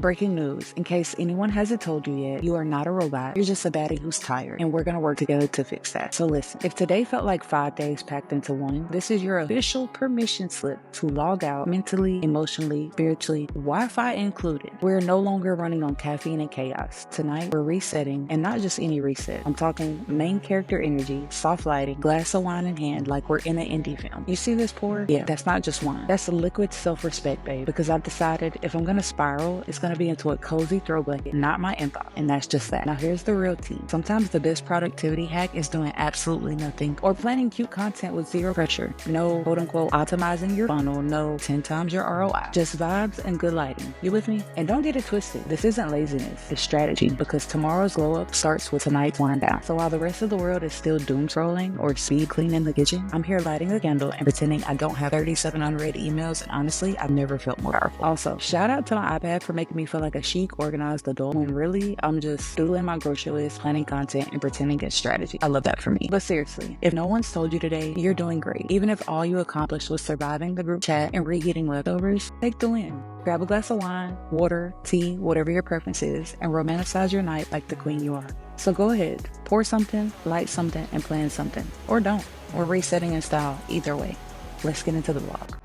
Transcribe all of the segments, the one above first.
Breaking news. In case anyone hasn't told you yet, you are not a robot. You're just a baddie who's tired, and we're gonna work together to fix that. So listen, if today felt like 5 days packed into one, this is your official permission slip to log out mentally, emotionally, spiritually, Wi-Fi included. We're no longer running on caffeine and chaos. Tonight, we're resetting, and not just any reset. I'm talking main character energy, soft lighting, glass of wine in hand like we're in an indie film. You see this pour? Yeah, that's not just wine. That's a liquid self-respect, babe, because I've decided if I'm gonna spiral, it's gonna be into a cozy throw blanket, not my inbox, and that's just that. Now here's the real tea. Sometimes the best productivity hack is doing absolutely nothing or planning cute content with zero pressure. No quote-unquote optimizing your funnel, no 10 times your ROI. Just vibes and good lighting. You with me? And don't get it twisted. This isn't laziness, it's strategy, because tomorrow's glow up starts with tonight's wind down. So while the rest of the world is still doom scrolling or speed cleaning the kitchen, I'm here lighting a candle and pretending I don't have 37 unread emails, and honestly, I've never felt more powerful. Also, shout out to my iPad for making me feel like a chic, organized adult when really I'm just doodling my grocery list, planning content, and pretending it's strategy. I love that for me. But seriously, if no one's told you today, you're doing great. Even if all you accomplished was surviving the group chat and reheating leftovers, take the win. Grab a glass of wine, water, tea, whatever your preference is, and romanticize your night like the queen you are. So go ahead, pour something, light something, and plan something. Or don't. We're resetting in style either way. Let's get into the vlog.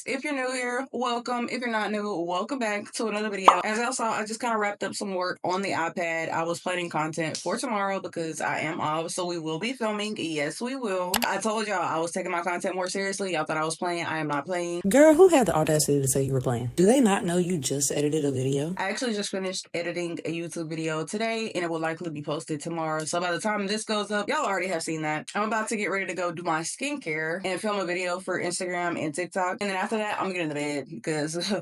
If you're new here, welcome. If you're not new, welcome back to another video. As I saw, I just kind of wrapped up some work on the iPad. I was planning content for tomorrow because I am off, so we will be filming. Yes, we will. I told y'all I was taking my content more seriously. Y'all thought I was playing. I am not playing. Girl, who had the audacity to say you were playing? Do they not know you just edited a video? I actually just finished editing a YouTube video today, and it will likely be posted tomorrow. So by the time this goes up, y'all already have seen that. I'm about to get ready to go do my skincare and film a video for Instagram and TikTok. And then after that, I'm gonna get in the bed because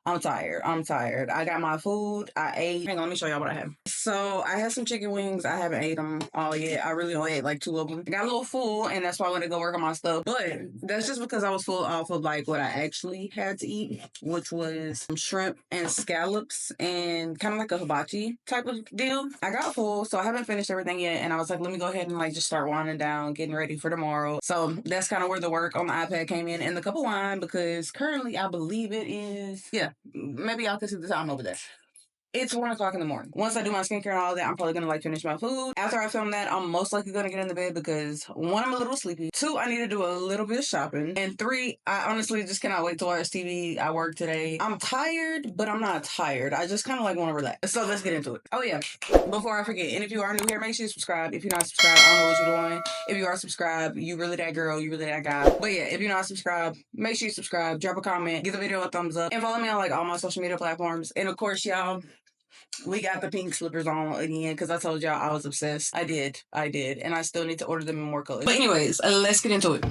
I'm tired. I got my food. I ate. Hang on, let me show y'all what I have. So I had some chicken wings. I haven't ate them all yet. I really only ate like 2 of them. I got a little full, and that's why I went to go work on my stuff. But that's just because I was full off of like what I actually had to eat, which was some shrimp and scallops and kind of like a hibachi type of deal. I got full, so I haven't finished everything yet, and I was like, let me go ahead and like just start winding down, getting ready for tomorrow. So that's kind of where the work on the iPad came in, and the cup of wine, because currently I believe it is, yeah, maybe y'all can see the time over there. It's 1 o'clock in the morning. Once I do my skincare and all that, I'm probably gonna like finish my food. After I film that, I'm most likely gonna get in the bed because 1, I'm a little sleepy. 2, I need to do a little bit of shopping. And 3, I honestly just cannot wait to watch TV. I work today. I'm tired, but I'm not tired. I just kind of like want to relax. So let's get into it. Oh yeah, before I forget, and if you are new here, make sure you subscribe. If you're not subscribed, I don't know what you're doing. If you are subscribed, you really that girl, you really that guy. But yeah, if you're not subscribed, make sure you subscribe, drop a comment, give the video a thumbs up, and follow me on like all my social media platforms. And of course, y'all, we got the pink slippers on again because I told y'all I was obsessed. I did. And I still need to order them in more colors. But anyways, let's get into it.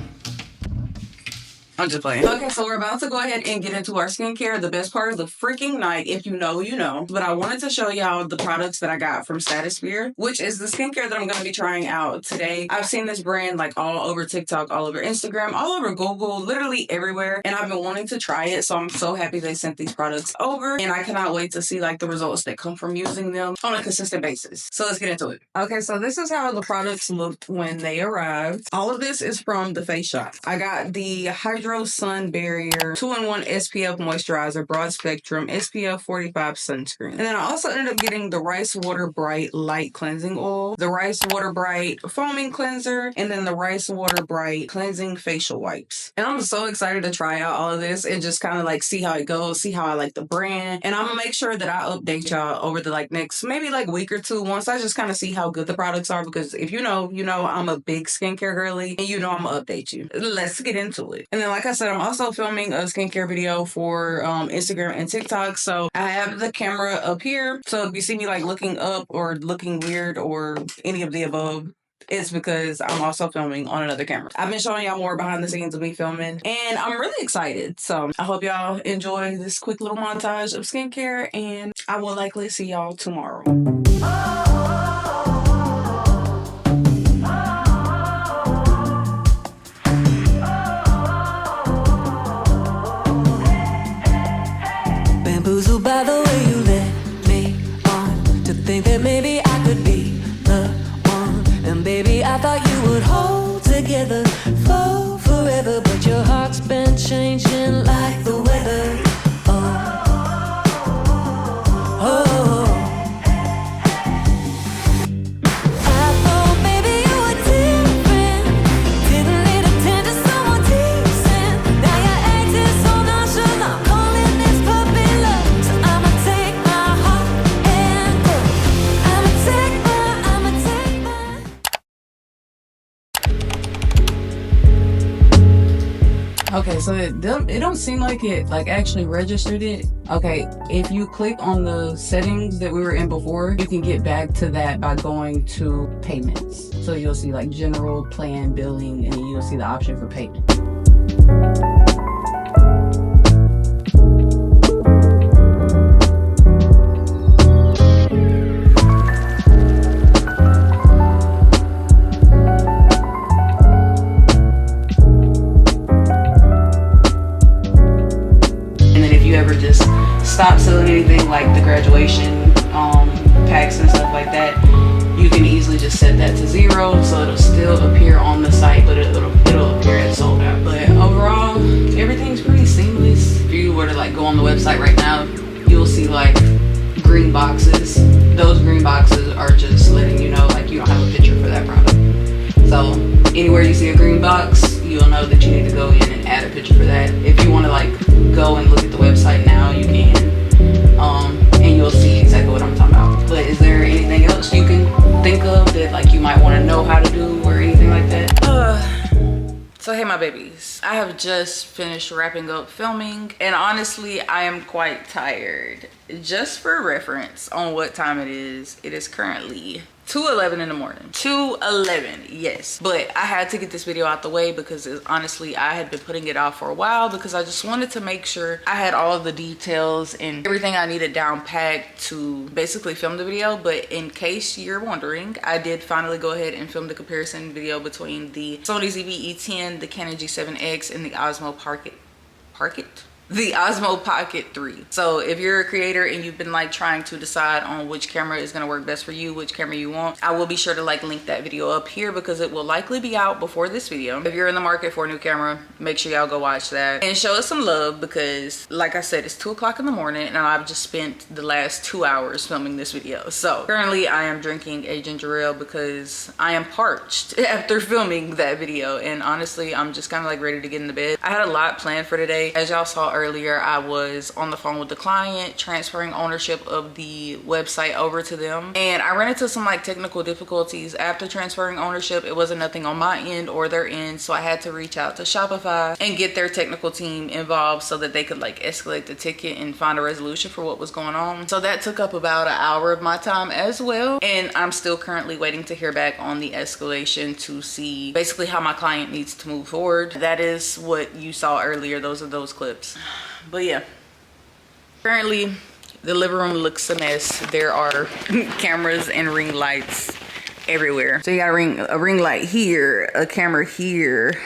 I'm just playing. Okay, so we're about to go ahead and get into our skincare. The best part of the freaking night, if you know, you know. But I wanted to show y'all the products that I got from Stratosphere, which is the skincare that I'm going to be trying out today. I've seen this brand like all over TikTok, all over Instagram, all over Google, literally everywhere. And I've been wanting to try it. So I'm so happy they sent these products over. And I cannot wait to see like the results that come from using them on a consistent basis. So let's get into it. Okay, so this is how the products looked when they arrived. All of this is from the Face Shop. I got the Hydro Sun Barrier 2-in-1 SPF Moisturizer Broad Spectrum SPF 45 Sunscreen. And then I also ended up getting the Rice Water Bright Light Cleansing Oil, the Rice Water Bright Foaming Cleanser, and then the Rice Water Bright Cleansing Facial Wipes. And I'm so excited to try out all of this and just kind of like see how it goes, see how I like the brand. And I'm gonna make sure that I update y'all over the like next maybe like week or two once I just kind of see how good the products are, because if you know, I'm a big skincare girly, and you know I'm gonna update you. Let's get into it. And then like I said, I'm also filming a skincare video for Instagram and TikTok. So I have the camera up here. So if you see me like looking up or looking weird or any of the above, it's because I'm also filming on another camera. I've been showing y'all more behind the scenes of me filming, and I'm really excited. So I hope y'all enjoy this quick little montage of skincare, and I will likely see y'all tomorrow. Bamboozled by the way you led me on to think that maybe I could be the one. And baby, I thought you would hold together for forever, but your heart's been changing like the weather. Oh, oh. I thought maybe you were different, didn't need attention, someone decent. Now you're acting so nonchalant, calling this puppy love. So I'ma take my heart and go. I'ma take my. Okay, so it don't seem like it like actually registered it. Okay, if you click on the settings that we were in before, you can get back to that by going to payments. So you'll see like general, plan, billing, and then you'll see the option for payment. Stop selling anything like the graduation packs and stuff like that, you can easily just set that to 0, so it'll still appear on the site, but it'll appear as sold out. But overall, everything's pretty seamless. If you were to like go on the website right now, you'll see like green boxes. Those green boxes are just letting you know like you don't have a picture for that product. So anywhere you see a green box, you'll know that you need to go in and add a picture for that. If you want to like go and look at the website now, you can, and you'll see exactly what I'm talking about. But is there anything else you can think of that like you might want to know how to do or anything like that? So hey my babies, I have just finished wrapping up filming, and honestly I am quite tired. Just for reference on what time it is currently 2:11 in the morning. 2:11, yes. But I had to get this video out the way because honestly I had been putting it off for a while because I just wanted to make sure I had all of the details and everything I needed down packed to basically film the video. But in case you're wondering, I did finally go ahead and film the comparison video between the Sony ZV-E10, the Canon G7X, and the Osmo Pocket 3. So if you're a creator and you've been like trying to decide on which camera is going to work best for you, which camera you want, I will be sure to like link that video up here because it will likely be out before this video. If you're in the market for a new camera, make sure y'all go watch that and show us some love because like I said, it's 2 o'clock in the morning and I've just spent the last 2 hours filming this video. So currently I am drinking a ginger ale because I am parched after filming that video, and honestly I'm just kind of like ready to get into bed. I had a lot planned for today. As y'all saw earlier, I was on the phone with the client transferring ownership of the website over to them, and I ran into some like technical difficulties after transferring ownership. It wasn't nothing on my end or their end, so I had to reach out to Shopify and get their technical team involved so that they could like escalate the ticket and find a resolution for what was going on. So that took up about an hour of my time as well, and I'm still currently waiting to hear back on the escalation to see basically how my client needs to move forward. That is what you saw earlier. Those are those clips. But yeah, currently the living room looks a mess. There are cameras and ring lights everywhere. So you got a ring light here, a camera here,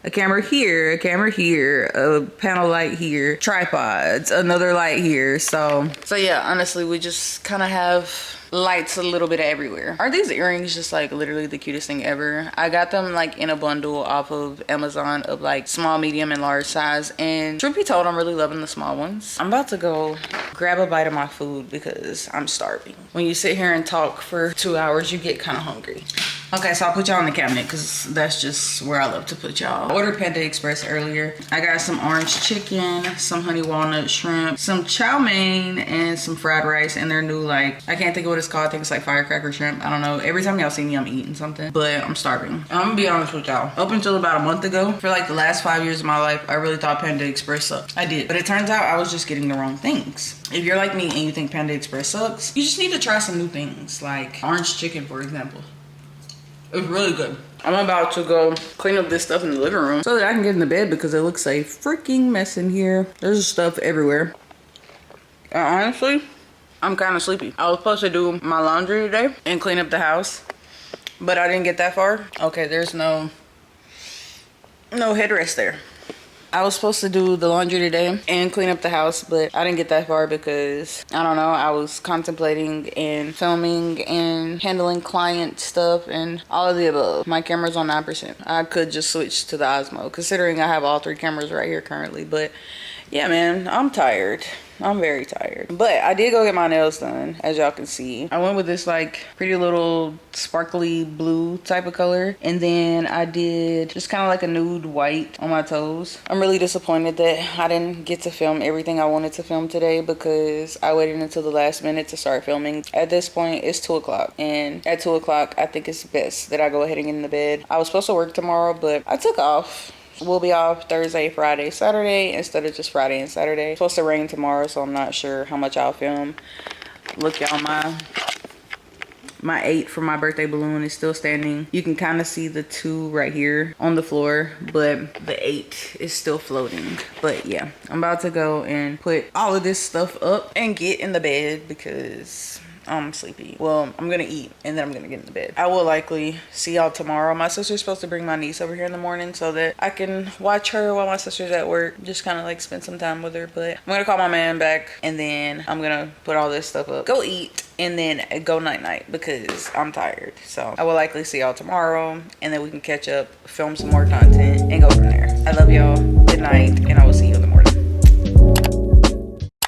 a camera here, a camera here, a panel light here, tripods, another light here. So yeah, honestly, we just kind of have lights a little bit everywhere. Are these earrings just like literally the cutest thing ever? I got them like in a bundle off of Amazon of like small, medium, and large size, and truth be told, I'm really loving the small ones. I'm about to go grab a bite of my food because I'm starving. When you sit here and talk for 2 hours, you get kind of hungry. Okay, so I'll put y'all in the cabinet because that's just where I love to put y'all. I ordered Panda Express earlier. I got some orange chicken, some honey walnut shrimp, some chow mein, and some fried rice, and their new like, I can't think of what it's called. I think it's like firecracker shrimp. I don't know. Every time y'all see me, I'm eating something, but I'm starving. I'm gonna be honest with y'all. Up until about a month ago, for like the last 5 years of my life, I really thought Panda Express sucked. I did, but it turns out I was just getting the wrong things. If you're like me and you think Panda Express sucks, you just need to try some new things, like orange chicken, for example. It's really good. I'm about to go clean up this stuff in the living room so that I can get in the bed because it looks a freaking mess in here. There's stuff everywhere. And honestly, I'm kind of sleepy. I was supposed to do my laundry today and clean up the house, but I didn't get that far. Okay, there's no headrest there. I was supposed to do the laundry today and clean up the house, but I didn't get that far because, I don't know, I was contemplating and filming and handling client stuff and all of the above. My camera's on 9%. I could just switch to the Osmo, considering I have all 3 cameras right here currently. But yeah, man, I'm tired. I'm very tired. But I did go get my nails done, as y'all can see. I went with this like pretty little sparkly blue type of color. And then I did just kind of like a nude white on my toes. I'm really disappointed that I didn't get to film everything I wanted to film today because I waited until the last minute to start filming. At this point, it's 2 o'clock. And at 2 o'clock, I think it's best that I go ahead and get in the bed. I was supposed to work tomorrow, but I took off. We'll be off Thursday, Friday, Saturday instead of just Friday and Saturday. It's supposed to rain tomorrow, so I'm not sure how much I'll film. Look, y'all, my 8 for my birthday balloon is still standing. You can kind of see the 2 right here on the floor, but the 8 is still floating. But yeah, I'm about to go and put all of this stuff up and get in the bed because I'm sleepy. Well, I'm gonna eat and then I'm gonna get in the bed. I will likely see y'all tomorrow. My sister's supposed to bring my niece over here in the morning so that I can watch her while my sister's at work. Just kind of like spend some time with her. But I'm gonna call my man back and then I'm gonna put all this stuff up, go eat, and then go night-night because I'm tired. So I will likely see y'all tomorrow and then we can catch up, film some more content, and go from there. I love y'all. Good night, and I will see you in the morning.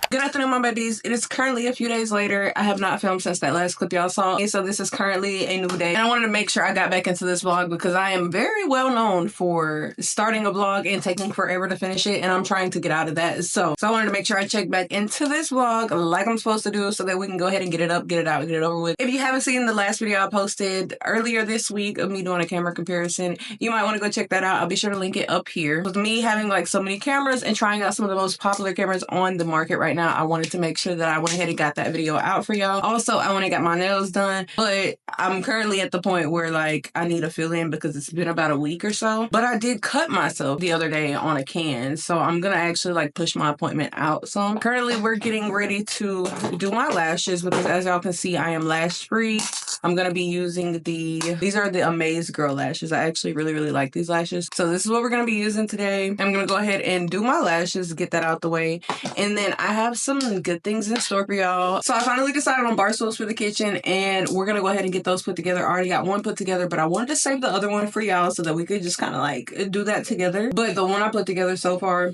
Good afternoon, my babies. It is currently a few days later. I have not filmed since that last clip y'all saw. And so this is currently a new day. And I wanted to make sure I got back into this vlog because I am very well known for starting a vlog and taking forever to finish it. And I'm trying to get out of that. So I wanted to make sure I check back into this vlog like I'm supposed to do so that we can go ahead and get it up, get it out, get it over with. If you haven't seen the last video I posted earlier this week of me doing a camera comparison, you might want to go check that out. I'll be sure to link it up here. With me having like so many cameras and trying out some of the most popular cameras on the market right now, I wanted to make sure that I went ahead and got that video out for y'all. Also, I went and got my nails done, but I'm currently at the point where like I need a fill-in because it's been about a week or so. But I did cut myself the other day on a can, so I'm gonna actually like push my appointment out some. Currently, we're getting ready to do my lashes because as y'all can see, I am lash free. I'm gonna be using these are the 𝑗 lashes. I actually really like these lashes. So this is what we're gonna be using today. I'm gonna go ahead and do my lashes, get that out the way, and then I have some good things in store for y'all. So I finally decided on barstools for the kitchen, and we're gonna go ahead and get those put together. I already got one put together, but I wanted to save the other one for y'all so that we could just kind of like do that together. But the one I put together so far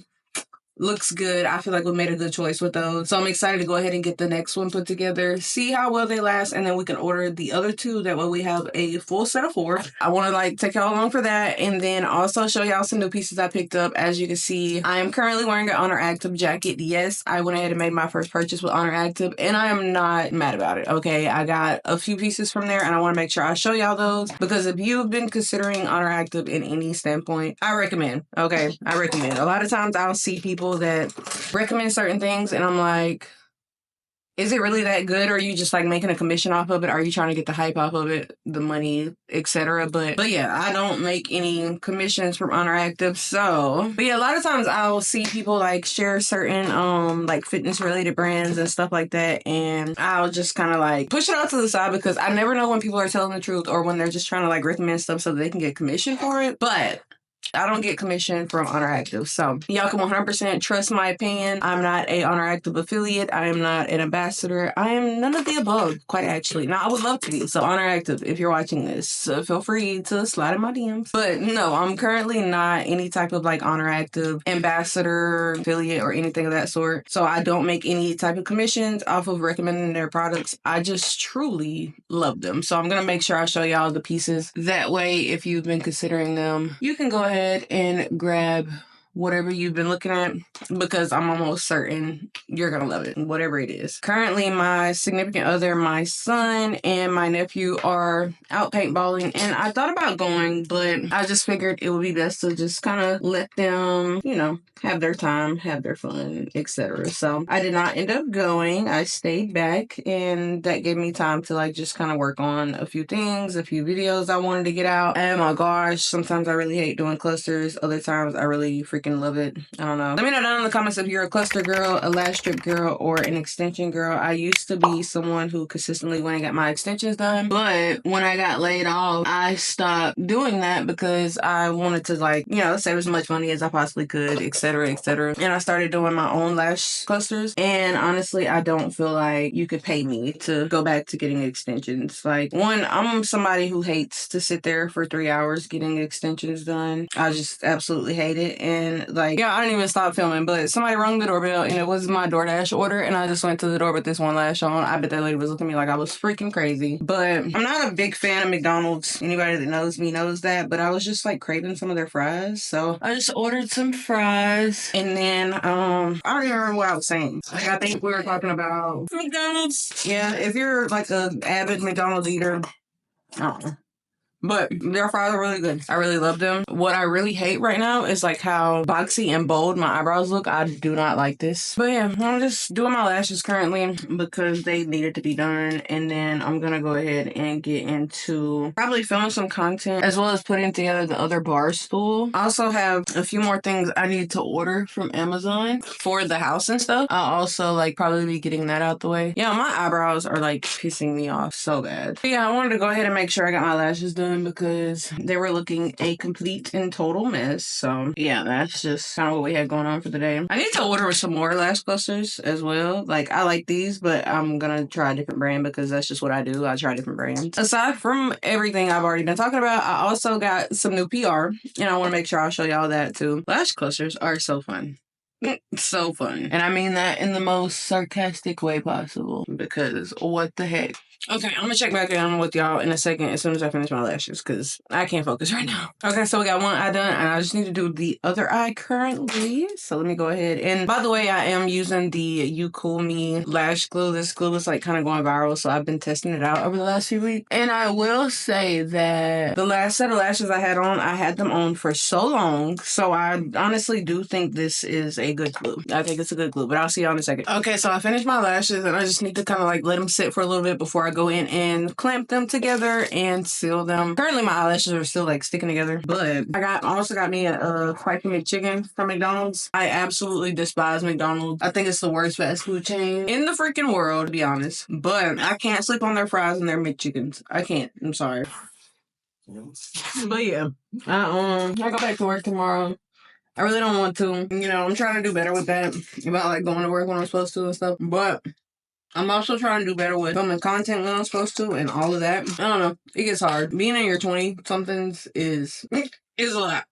looks good. I feel like we made a good choice with those. So I'm excited to go ahead and get the next one put together, see how well they last, and then we can order the other 2. That way we have a full set of 4. I want to like take y'all along for that and then also show y'all some new pieces I picked up. As you can see, I am currently wearing an Honor Active jacket. Yes, I went ahead and made my first purchase with Honor Active and I am not mad about it. Okay, I got a few pieces from there and I want to make sure I show y'all those because if you've been considering Honor Active in any standpoint, I recommend. Okay, I recommend. A lot of times I'll see people that recommend certain things and I'm like, is it really that good, or are you just like making a commission off of it? Are you trying to get the hype off of it, the money, etc.? But yeah, I don't make any commissions from Honor Active. So, but yeah, a lot of times I'll see people like share certain like fitness related brands and stuff like that, and I'll just kind of like push it out to the side because I never know when people are telling the truth or when they're just trying to like recommend stuff so they can get commission for it. But I don't get commission from Honor Active. So y'all can 100% trust my opinion. I'm not a Honor Active affiliate. I am not an ambassador. I am none of the above, quite actually. Now, I would love to be. So Honor Active, if you're watching this, feel free to slide in my DMs. But no, I'm currently not any type of like Honor Active ambassador, affiliate, or anything of that sort. So I don't make any type of commissions off of recommending their products. I just truly love them. So I'm going to make sure I show y'all the pieces. That way, if you've been considering them, you can go ahead and grab whatever you've been looking at, because I'm almost certain you're gonna love it, whatever it is. Currently, my significant other, my son, and my nephew are out paintballing, and I thought about going, but I just figured it would be best to just kind of let them, you know, have their time, have their fun, etc. So I did not end up going. I stayed back, and that gave me time to like just kind of work on a few things, a few videos I wanted to get out. Oh my gosh, sometimes I really hate doing clusters. Other times I really freaking love it. I don't know. Let me know down in the comments if you're a cluster girl, a lash strip girl, or an extension girl. I used to be someone who consistently went and got my extensions done, but when I got laid off, I stopped doing that because I wanted to, like, you know, save as much money as I possibly could, etc., etc. And I started doing my own lash clusters, and honestly, I don't feel like you could pay me to go back to getting extensions. Like, one, I'm somebody who hates to sit there for 3 hours getting extensions done. I just absolutely hate it. And like, yeah, I didn't even stop filming, but somebody rung the doorbell and it was my DoorDash order, and I just went to the door with this one lash on. I bet that lady was looking at me like I was freaking crazy. But I'm not a big fan of McDonald's. Anybody that knows me knows that, but I was just like craving some of their fries, so I just ordered some fries. And then I don't even remember what I was saying. Like, I think we were talking about McDonald's. Yeah, if you're like a avid McDonald's eater, I don't know. But their fries are really good. I really love them. What I really hate right now is like how boxy and bold my eyebrows look. I do not like this. But yeah, I'm just doing my lashes currently because they needed to be done. And then I'm gonna go ahead and get into probably filming some content as well as putting together the other bar stool. I also have a few more things I need to order from Amazon for the house and stuff. I'll also like probably be getting that out the way. Yeah, my eyebrows are like pissing me off so bad. But yeah, I wanted to go ahead and make sure I got my lashes done because they were looking a complete and total mess. So yeah, that's just kind of what we had going on for the day. I need to order some more lash clusters as well. Like, I like these, but I'm gonna try a different brand because that's just what I do. I try different brands. Aside from everything I've already been talking about, I also got some new PR, and I want to make sure I'll show y'all that too. Lash clusters are so fun. So fun. And I mean that in the most sarcastic way possible, because what the heck. Okay, I'm gonna check back in with y'all in a second as soon as I finish my lashes, because I can't focus right now. Okay, so we got one eye done, and I just need to do the other eye currently. So let me go ahead. And by the way, I am using the 𝑦𝒊𝒏𝒆𝒔𝒊𝒄𝒓𝒊𝒆 lash glue. This glue is like kind of going viral, so I've been testing it out over the last few weeks. And I will say that the last set of lashes I had on, I had them on for so long, so I honestly do think this is a good glue. I think it's a good glue, but I'll see y'all in a second. Okay, so I finished my lashes, and I just need to kind of like let them sit for a little bit before I go in and clamp them together and seal them. Currently my eyelashes are still like sticking together, but I also got me a 𝑭𝑰𝑵𝑝𝒆𝒔𝒄𝒓𝒊𝒄𝒄 chicken from McDonald's. I absolutely despise McDonald's. I think it's the worst fast food chain in the freaking world, to be honest. But I can't sleep on their fries and their McChickens. I can't. I'm sorry. But yeah, I go back to work tomorrow. I really don't want to. You know, I'm trying to do better with that, about like going to work when I'm supposed to and stuff. But I'm also trying to do better with filming content when I'm supposed to and all of that. I don't know. It gets hard. Being in your 20-somethings is a lot.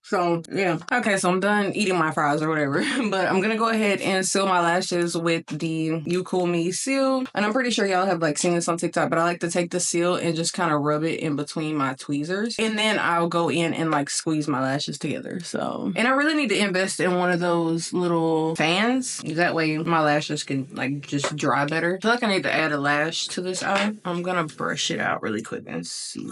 So, yeah. Okay, so I'm done eating my fries or whatever. But I'm gonna go ahead and seal my lashes with the 𝑦𝒊𝒐𝒆 seal. And I'm pretty sure y'all have like seen this on TikTok, but I like to take the seal and just kind of rub it in between my tweezers. And then I'll go in and like squeeze my lashes together. So, and I really need to invest in one of those little fans. That way my lashes can like just dry better. I feel like I need to add a lash to this eye. I'm gonna brush it out really quick and see.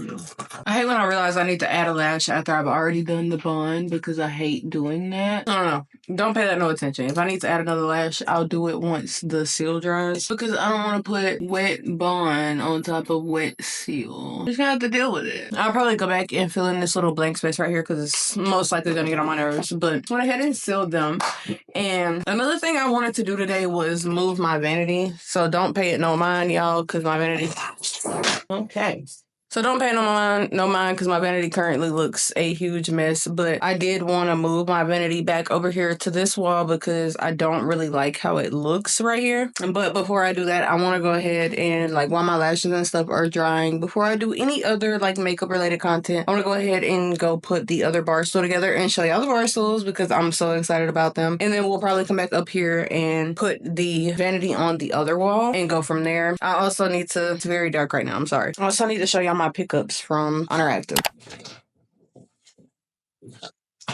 I hate when I realize I need to add a lash after I've already done the bun, because I hate doing that. I don't know. Don't pay that no attention. If I need to add another lash, I'll do it once the seal dries, because I don't want to put wet bun on top of wet seal. Just gonna have to deal with it. I'll probably go back and fill in this little blank space right here because it's most likely gonna get on my nerves. But went ahead and sealed them. And another thing I wanted to do today was move my vanity. So don't pay it no mind, y'all, because my vanity... Okay. So don't pay no mind, because my vanity currently looks a huge mess. But I did want to move my vanity back over here to this wall because I don't really like how it looks right here. But before I do that, I want to go ahead and, like, while my lashes and stuff are drying, before I do any other like makeup related content, I want to go ahead and go put the other bar stool together and show y'all the bar stools because I'm so excited about them. And then we'll probably come back up here and put the vanity on the other wall and go from there. I also need to, it's very dark right now, I'm sorry. I also need to show y'all my pickups from Interactive.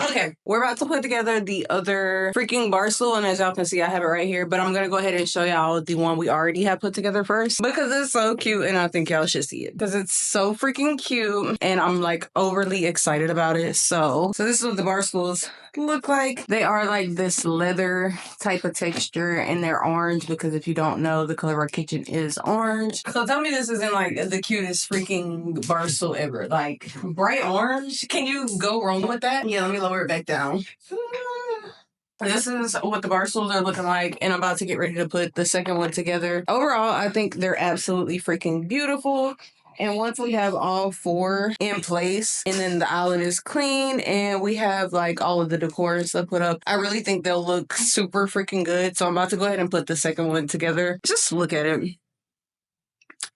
Okay, we're about to put together the other freaking bar stool, and as y'all can see, I have it right here, but I'm gonna go ahead and show y'all the one we already have put together first because it's so cute and I think y'all should see it because it's so freaking cute and I'm like overly excited about it. So this is what the bar stools look like. They are like this leather type of texture and they're orange because if you don't know, the color of our kitchen is orange. So tell me this isn't like the cutest freaking bar stool ever. Like bright orange, can you go wrong with that? Yeah, let me lower it back down. This is what the bar stools are looking like, and I'm about to get ready to put the second one together. Overall, I think they're absolutely freaking beautiful. And once we have all four in place and then the island is clean and we have like all of the decor and stuff put up, I really think they'll look super freaking good. So I'm about to go ahead and put the second one together. Just look at it.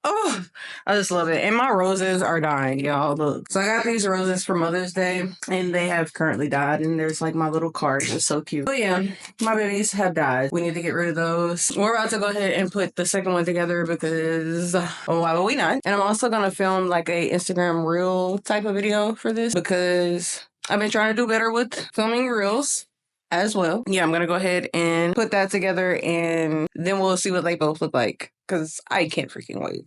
Oh, I just love it. And my roses are dying, y'all. Look. So I got these roses for Mother's Day and they have currently died. And there's like my little card. It's so cute. But yeah, my babies have died. We need to get rid of those. We're about to go ahead and put the second one together because why would we not? And I'm also going to film like a Instagram reel type of video for this because I've been trying to do better with filming reels as well. Yeah, I'm gonna go ahead and put that together and then we'll see what they both look like because I can't freaking wait.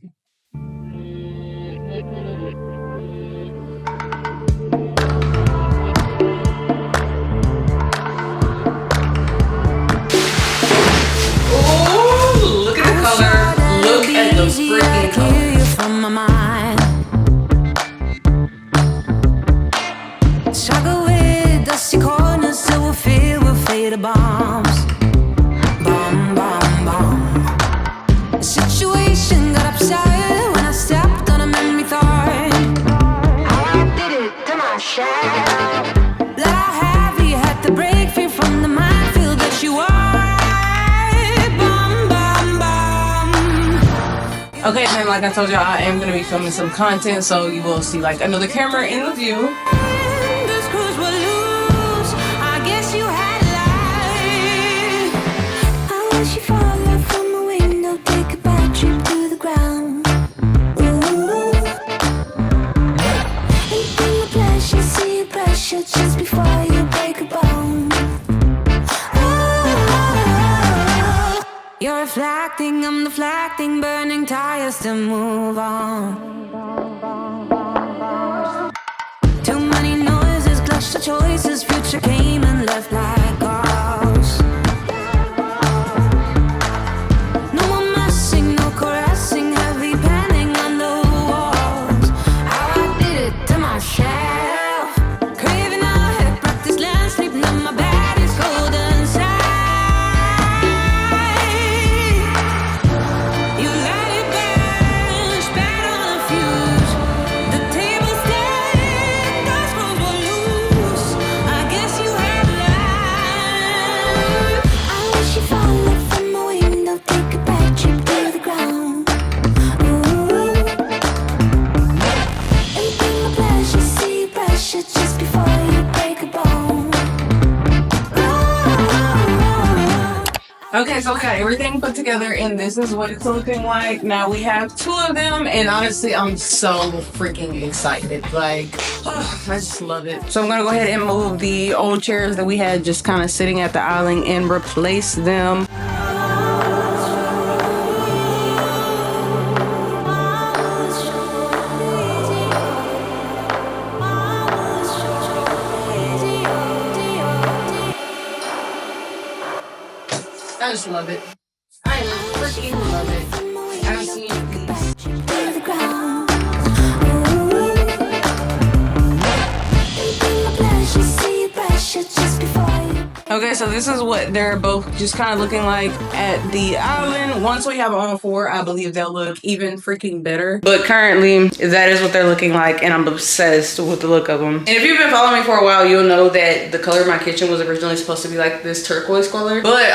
Oh, look at the color. Look at the freaking color. From my mind. Struggle with dusty corners till we're filled with faded bombs. Bomb, bomb, bomb. The situation got upset when I stepped on a memory thought. How I did it to myself. That I heavy had to break free from the minefield that you are. Bomb, bomb, bomb. Okay, then like I told y'all, I am going to be filming some content, so you will see like another camera in the view. Just before you break a bone. Oh, you're reflecting, I'm deflecting, burning tires to move on. Too many noises, clash the choices, future came and left like ghosts. No more messing, no caressing, heavy panning on the walls. How I did it to myself. Okay, so got everything put together and this is what it's looking like. Now we have two of them and honestly I'm so freaking excited. Like, oh, I just love it. So I'm gonna go ahead and move the old chairs that we had just kind of sitting at the island and replace them. I just love it. I freaking love it. I don't see you, please. Okay, so this is what they're both just kind of looking like at the island. Once we have all four, I believe they'll look even freaking better. But currently, that is what they're looking like, and I'm obsessed with the look of them. And if you've been following me for a while, you'll know that the color of my kitchen was originally supposed to be like this turquoise color. But But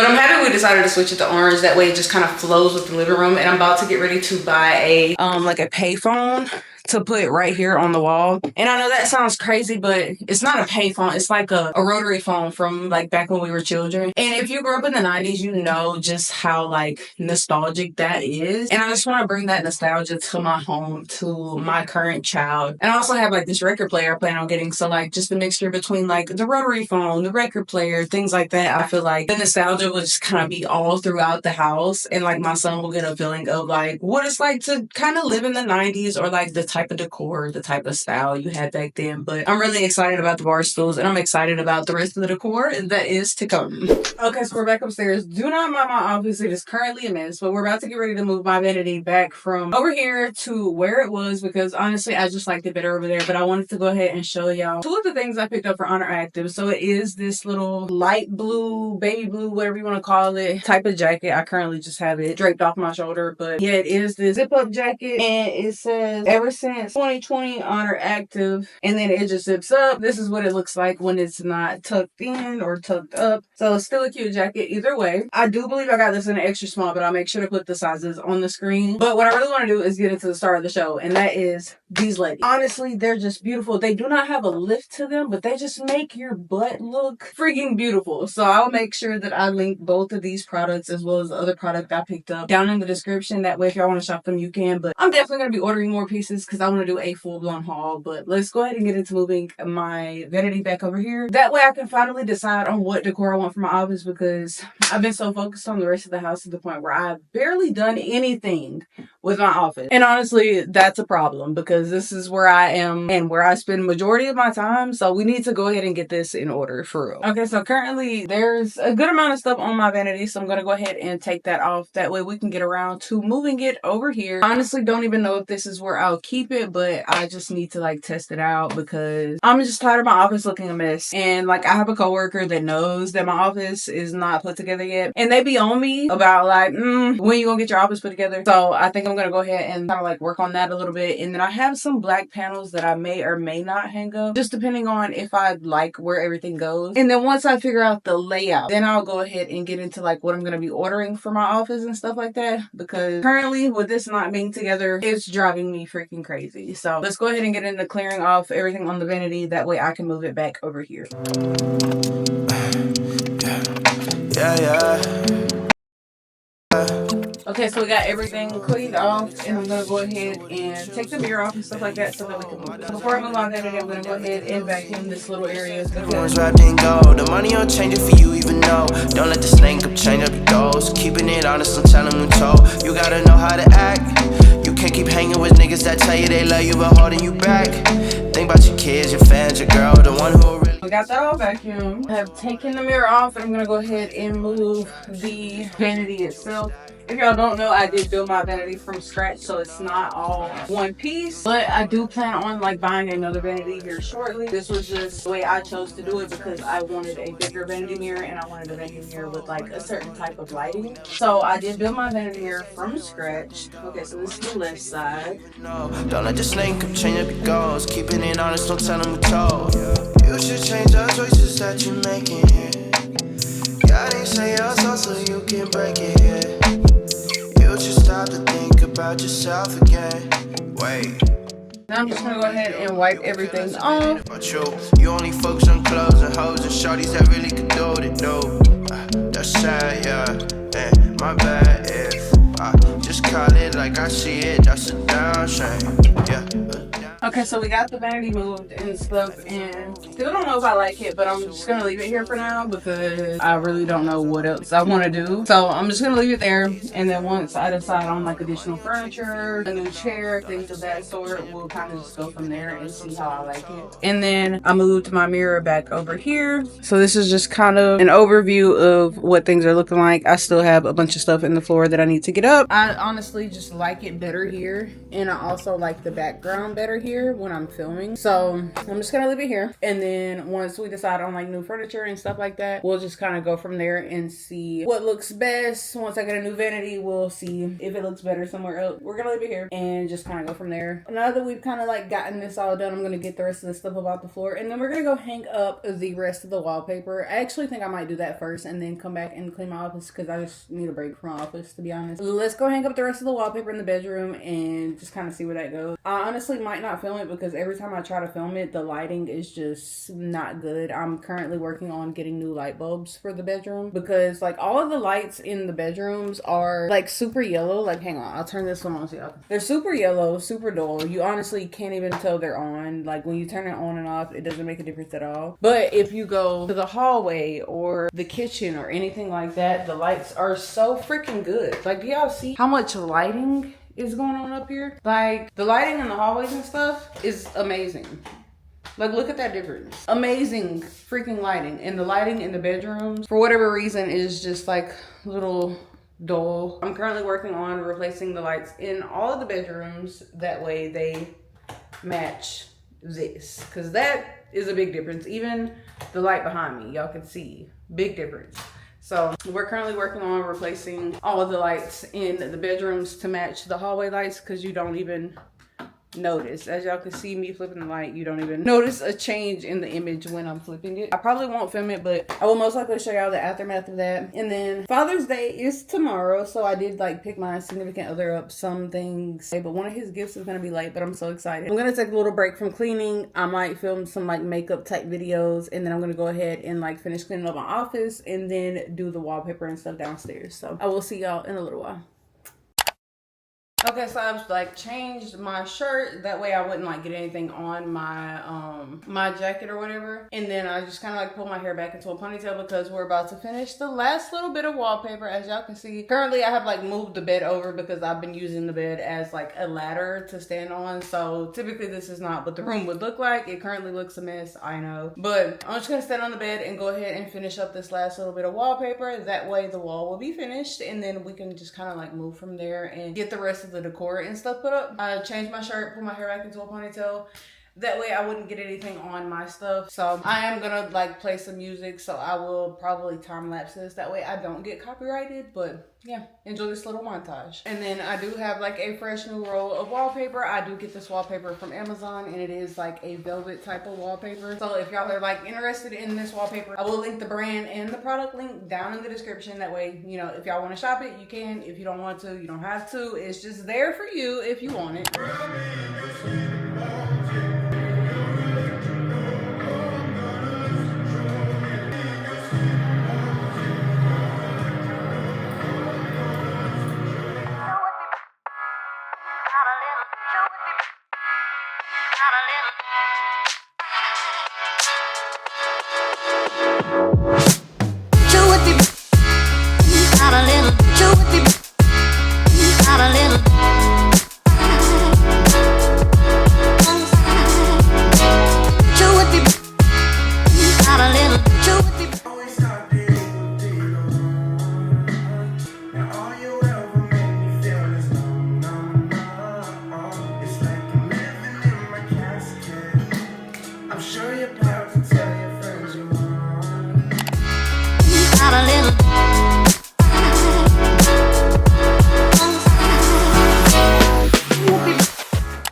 I'm happy we decided to switch it to orange. That way it just kind of flows with the living room. And I'm about to get ready to buy a like a payphone to put right here on the wall. And I know that sounds crazy, but it's not a pay phone. It's like a rotary phone from like back when we were children. And if you grew up in the 90s, you know just how like nostalgic that is. And I just want to bring that nostalgia to my home, to my current child. And I also have like this record player I plan on getting. So like just a mixture between like the rotary phone, the record player, things like that. I feel like the nostalgia will just kind of be all throughout the house. And like my son will get a feeling of like what it's like to kind of live in the 90s, or like the type of decor, the type of style you had back then. But I'm really excited about the bar stools, and I'm excited about the rest of the decor that is to come. Okay, so we're back upstairs. Do not mind my office. It is currently a mess, but we're about to get ready to move my vanity back from over here to where it was, because honestly, I just liked it better over there. But I wanted to go ahead and show y'all two of the things I picked up for Honor Active. So it is this little light blue, baby blue, whatever you want to call it, type of jacket. I currently just have it draped off my shoulder, but yeah, it is this zip up jacket, and it says ever since 2020 Honor Active, and then it just zips up. This is what it looks like when it's not tucked in or tucked up. So it's still a cute jacket either way. I do believe I got this in an extra small, but I'll make sure to put the sizes on the screen. But what I really want to do is get into the start of the show, and that is these leggings. Honestly, they're just beautiful. They do not have a lift to them, but they just make your butt look freaking beautiful. So I'll make sure that I link both of these products as well as the other product I picked up down in the description. That way if y'all want to shop them, you can. But I'm definitely going to be ordering more pieces because I want to do a full-blown haul. But let's go ahead and get into moving my vanity back over here. That way I can finally decide on what decor I want for my office, because I've been so focused on the rest of the house to the point where I've barely done anything with my office. And honestly, that's a problem, because this is where I am and where I spend majority of my time. So we need to go ahead and get this in order for real. Okay, so currently there's a good amount of stuff on my vanity, so I'm going to go ahead and take that off. That way we can get around to moving it over here. Honestly, don't even know if this is where I'll keep it, but I just need to like test it out, because I'm just tired of my office looking a mess. And like I have a coworker that knows that my office is not put together yet, and they be on me about like, when you gonna get your office put together? So I think I'm gonna go ahead and kind of like work on that a little bit. And then I have some black panels that I may or may not hang up, just depending on if I like where everything goes. And then once I figure out the layout, then I'll go ahead and get into like what I'm gonna be ordering for my office and stuff like that, because currently with this not being together, it's driving me freaking crazy. So let's go ahead and get into clearing off everything on the vanity. That way I can move it back over here. Yeah. Okay, so we got everything cleaned off, and I'm gonna go ahead and take the mirror off and stuff like that so that we can move it. Before I move on vanity, I'm gonna go ahead and vacuum this little area. Everyone's wrapped in gold. The money don't change it for you, even though. Don't let the snake up change up your goals. Keeping it honest, don't tell them who told. You gotta know how to act. You can't keep hanging with niggas that tell you they love you but holding you back. Think about your kids, your fans, your girl, the one who really. We got that all vacuumed. I have taken the mirror off, and I'm gonna go ahead and move the vanity itself. If y'all don't know, I did build my vanity from scratch, so it's not all one piece, but I do plan on like buying another vanity here shortly. This was just the way I chose to do it, because I wanted a bigger vanity mirror, and I wanted a vanity mirror with like a certain type of lighting. So I did build my vanity mirror from scratch. Okay, so this is the left side. No, don't let the snake up change up your goals. Keeping it honest, don't tell them who told. You should change the choices that you're making here. God ain't say your soul so you can break it here. You should stop to think about yourself again. Wait. Now I'm just gonna go ahead and wipe everything off. But you only focus on clothes and hoes and shorties that really could do what they do. That's sad, yeah. And my bad if I just call it like I see it. That's a down shame, yeah. Okay, so we got the vanity moved and stuff, and still don't know if I like it, but I'm just gonna leave it here for now because I really don't know what else I want to do. So I'm just gonna leave it there, and then once I decide on like additional furniture, a new chair, things of that sort, we'll kind of just go from there and see how I like it. And then I moved my mirror back over here. So this is just kind of an overview of what things are looking like. I still have a bunch of stuff in the floor that I need to get up. I honestly just like it better here, and I also like the background better here. here when I'm filming. So I'm just gonna leave it here. And then once we decide on like new furniture and stuff like that, we'll just kind of go from there and see what looks best. Once I get a new vanity, we'll see if it looks better somewhere else. We're gonna leave it here and just kind of go from there. Now that we've kind of like gotten this all done, I'm gonna get the rest of the stuff about the floor, and then we're gonna go hang up the rest of the wallpaper. I actually think I might do that first and then come back and clean my office because I just need a break from my office, to be honest. Let's go hang up the rest of the wallpaper in the bedroom and just kind of see where that goes. I honestly might not film it because every time I try to film it, the lighting is just not good. I'm currently working on getting new light bulbs for the bedroom because like all of the lights in the bedrooms are like super yellow. Like, hang on, I'll turn this one on so y'all. They're super yellow, super dull. You honestly can't even tell they're on. Like when you turn it on and off, it doesn't make a difference at all. But if you go to the hallway or the kitchen or anything like that, the lights are so freaking good. Like, do y'all see how much lighting is going on up here? Like the lighting in the hallways and stuff is amazing. Like, look at that difference. Amazing freaking lighting. And the lighting in the bedrooms, for whatever reason, is just like little dull. I'm currently working on replacing the lights in all of the bedrooms. That way they match this. Because that is a big difference. Even the light behind me, y'all can see. Big difference. So we're currently working on replacing all of the lights in the bedrooms to match the hallway lights because you don't even notice. As y'all can see me flipping the light, you don't even notice a change in the image when I'm flipping it. I probably won't film it, but I will most likely show y'all the aftermath of that. And then Father's Day is tomorrow, so I did like pick my significant other up some things, but one of his gifts is gonna be late, but I'm so excited. I'm gonna take a little break from cleaning. I might film some like makeup type videos, and then I'm gonna go ahead and like finish cleaning up my office and then do the wallpaper and stuff downstairs. So I will see y'all in a little while. Okay, so I've like changed my shirt that way I wouldn't like get anything on my my jacket or whatever, and then I just kind of like pull my hair back into a ponytail because we're about to finish the last little bit of wallpaper. As y'all can see, currently I have like moved the bed over because I've been using the bed as like a ladder to stand on. So typically this is not what the room would look like. It currently looks a mess, I know, but I'm just gonna stand on the bed and go ahead and finish up this last little bit of wallpaper. That way the wall will be finished, and then we can just kind of like move from there and get the rest of the decor and stuff put up. I changed my shirt, put my hair back into a ponytail. That way I wouldn't get anything on my stuff. So I am gonna like play some music, so I will probably time lapse this. That way I don't get copyrighted, but yeah, enjoy this little montage. And then I do have like a fresh new roll of wallpaper. I do get this wallpaper from Amazon, and it is like a velvet type of wallpaper. So if y'all are like interested in this wallpaper, I will link the brand and the product link down in the description. That way, you know, if y'all want to shop it, you can. If you don't want to, you don't have to. It's just there for you if you want it.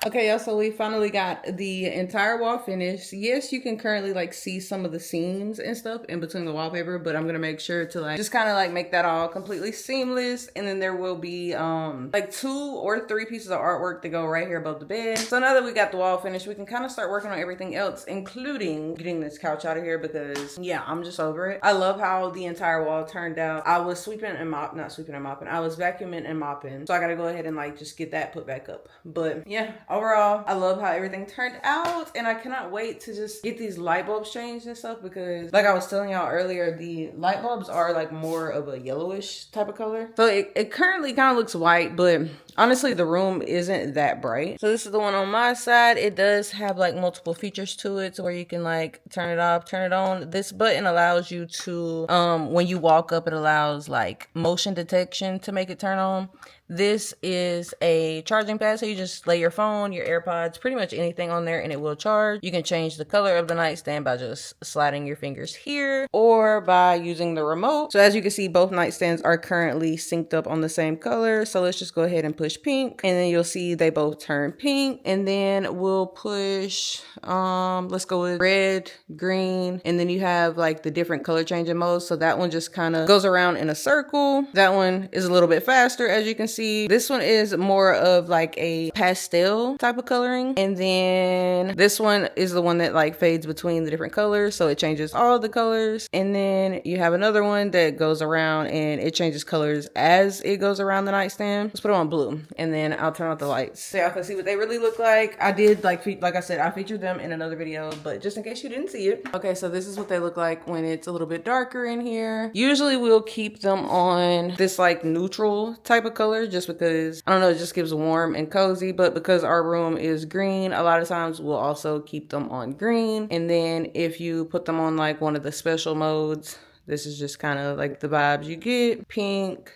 Okay, y'all, so we finally got the entire wall finished. Yes, you can currently like see some of the seams and stuff in between the wallpaper, but I'm gonna make sure to like just kind of like make that all completely seamless. And then there will be like 2 or 3 pieces of artwork to go right here above the bed. So now that we got the wall finished, we can kind of start working on everything else, including getting this couch out of here because yeah, I'm just over it. I love how the entire wall turned out. I was sweeping and mopping, not sweeping and mopping, I was vacuuming and mopping, so I gotta go ahead and like just get that put back up. But yeah, overall, I love how everything turned out, and I cannot wait to just get these light bulbs changed and stuff because like I was telling y'all earlier, the light bulbs are like more of a yellowish type of color. So it currently kind of looks white, but honestly the room isn't that bright. So this is the one on my side. It does have like multiple features to it, so where you can like turn it off, turn it on. This button allows you to when you walk up, it allows like motion detection to make it turn on. This is a charging pad, so you just lay your phone, your AirPods, pretty much anything on there and it will charge. You can change the color of the nightstand by just sliding your fingers here or by using the remote. So as you can see, both nightstands are currently synced up on the same color. So let's just go ahead and push pink, and then you'll see they both turn pink. And then we'll push, let's go with red, green, and then you have like the different color changing modes. So that one just kind of goes around in a circle. That one is a little bit faster, as you can see. This one is more of like a pastel type of coloring, and then this one is the one that like fades between the different colors, so it changes all the colors. And then you have another one that goes around and it changes colors as it goes around the nightstand. Let's put it on blue, and then I'll turn off the lights so y'all can see what they really look like. I did like I said, I featured them in another video, but just in case you didn't see it. Okay, so this is what they look like when it's a little bit darker in here. Usually we'll keep them on this like neutral type of color, just because, I don't know, it just gives warm and cozy. But because our room is green, a lot of times we'll also keep them on green. And then if you put them on like one of the special modes, this is just kind of like the vibes you get. Pink.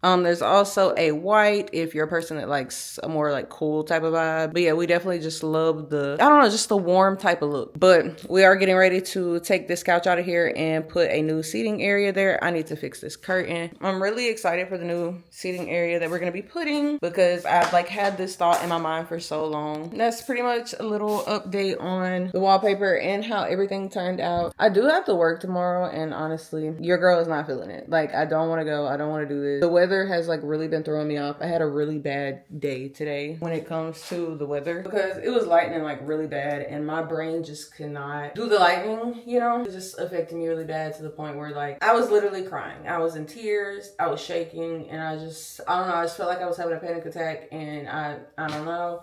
There's also a white if you're a person that likes a more like cool type of vibe. But yeah, we definitely just love the, I don't know, just the warm type of look. But we are getting ready to take this couch out of here and put a new seating area there. I need to fix this curtain. I'm really excited for the new seating area that we're gonna be putting, because I've like had this thought in my mind for so long. And that's pretty much a little update on the wallpaper and how everything turned out. I do have to work tomorrow, and honestly, your girl is not feeling it. Like, I don't want to go. I don't want to do this. The weather has like really been throwing me off. I had a really bad day today when it comes to the weather, because it was lightning like really bad, and my brain just cannot do the lightning, you know? It just affected me really bad to the point where like I was literally crying. I was in tears, I was shaking, and I don't know, I just felt like I was having a panic attack. And I don't know.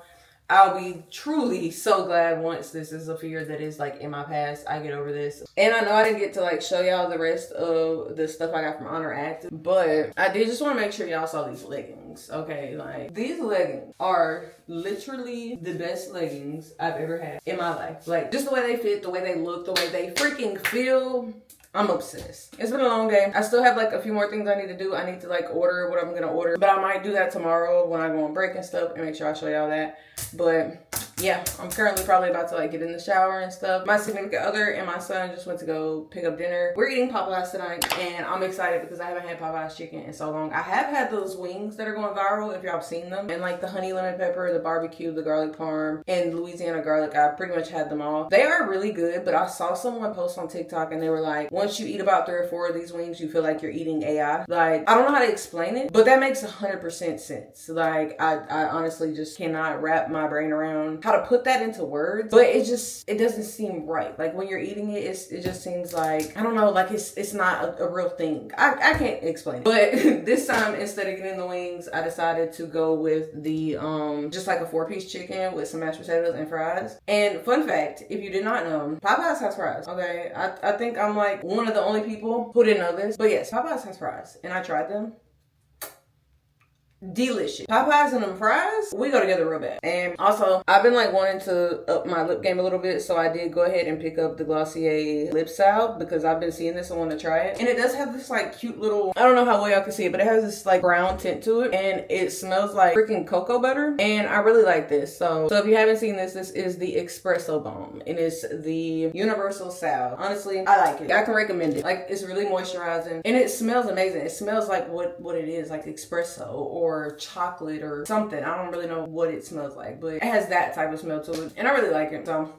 I'll be truly so glad once this is a fear that is like in my past, I get over this. And I know I didn't get to like show y'all the rest of the stuff I got from Honor Active, but I did just want to make sure y'all saw these leggings. Okay, like these leggings are literally the best leggings I've ever had in my life. Like just the way they fit, the way they look, the way they freaking feel. I'm obsessed. It's been a long day. I still have like a few more things I need to do. I need to like order what I'm gonna order, but I might do that tomorrow when I go on break and stuff, and make sure I show y'all that. But yeah, I'm currently probably about to like get in the shower and stuff. My significant other and my son just went to go pick up dinner. We're eating Popeyes tonight, and I'm excited because I haven't had Popeyes chicken in so long. I have had those wings that are going viral, if y'all have seen them, and like the honey lemon pepper, the barbecue, the garlic parm, and Louisiana garlic. I pretty much had them all. They are really good, but I saw someone post on TikTok and they were like, once you eat about 3 or 4 of these wings, you feel like you're eating AI. Like, I don't know how to explain it, but that makes 100% sense. Like, I honestly just cannot wrap my brain around how to put that into words, but it doesn't seem right. Like when you're eating it, it just seems like, I don't know, like it's not a real thing. I can't explain it. But this time, instead of getting the wings, I decided to go with the just like a 4-piece chicken with some mashed potatoes and fries. And fun fact, if you did not know, Popeyes has fries. Okay, I think I'm like one of the only people who didn't know this, but yes, Popeyes has fries, and I tried them. Delicious. Popeyes and them fries, we go together real bad. And also, I've been like wanting to up my lip game a little bit, so I did go ahead and pick up the Glossier lip salve because I've been seeing this and want to try it. And it does have this like cute little, I don't know how well y'all can see it, but it has this like brown tint to it, and it smells like freaking cocoa butter, and I really like this. So if you haven't seen this, this is the Espresso Balm, and it's the universal salve. Honestly, I like it. I can recommend it. Like, it's really moisturizing, and it smells amazing. It smells like what it is, like espresso or chocolate or something. I don't really know what it smells like, but it has that type of smell to it, and I really like it. So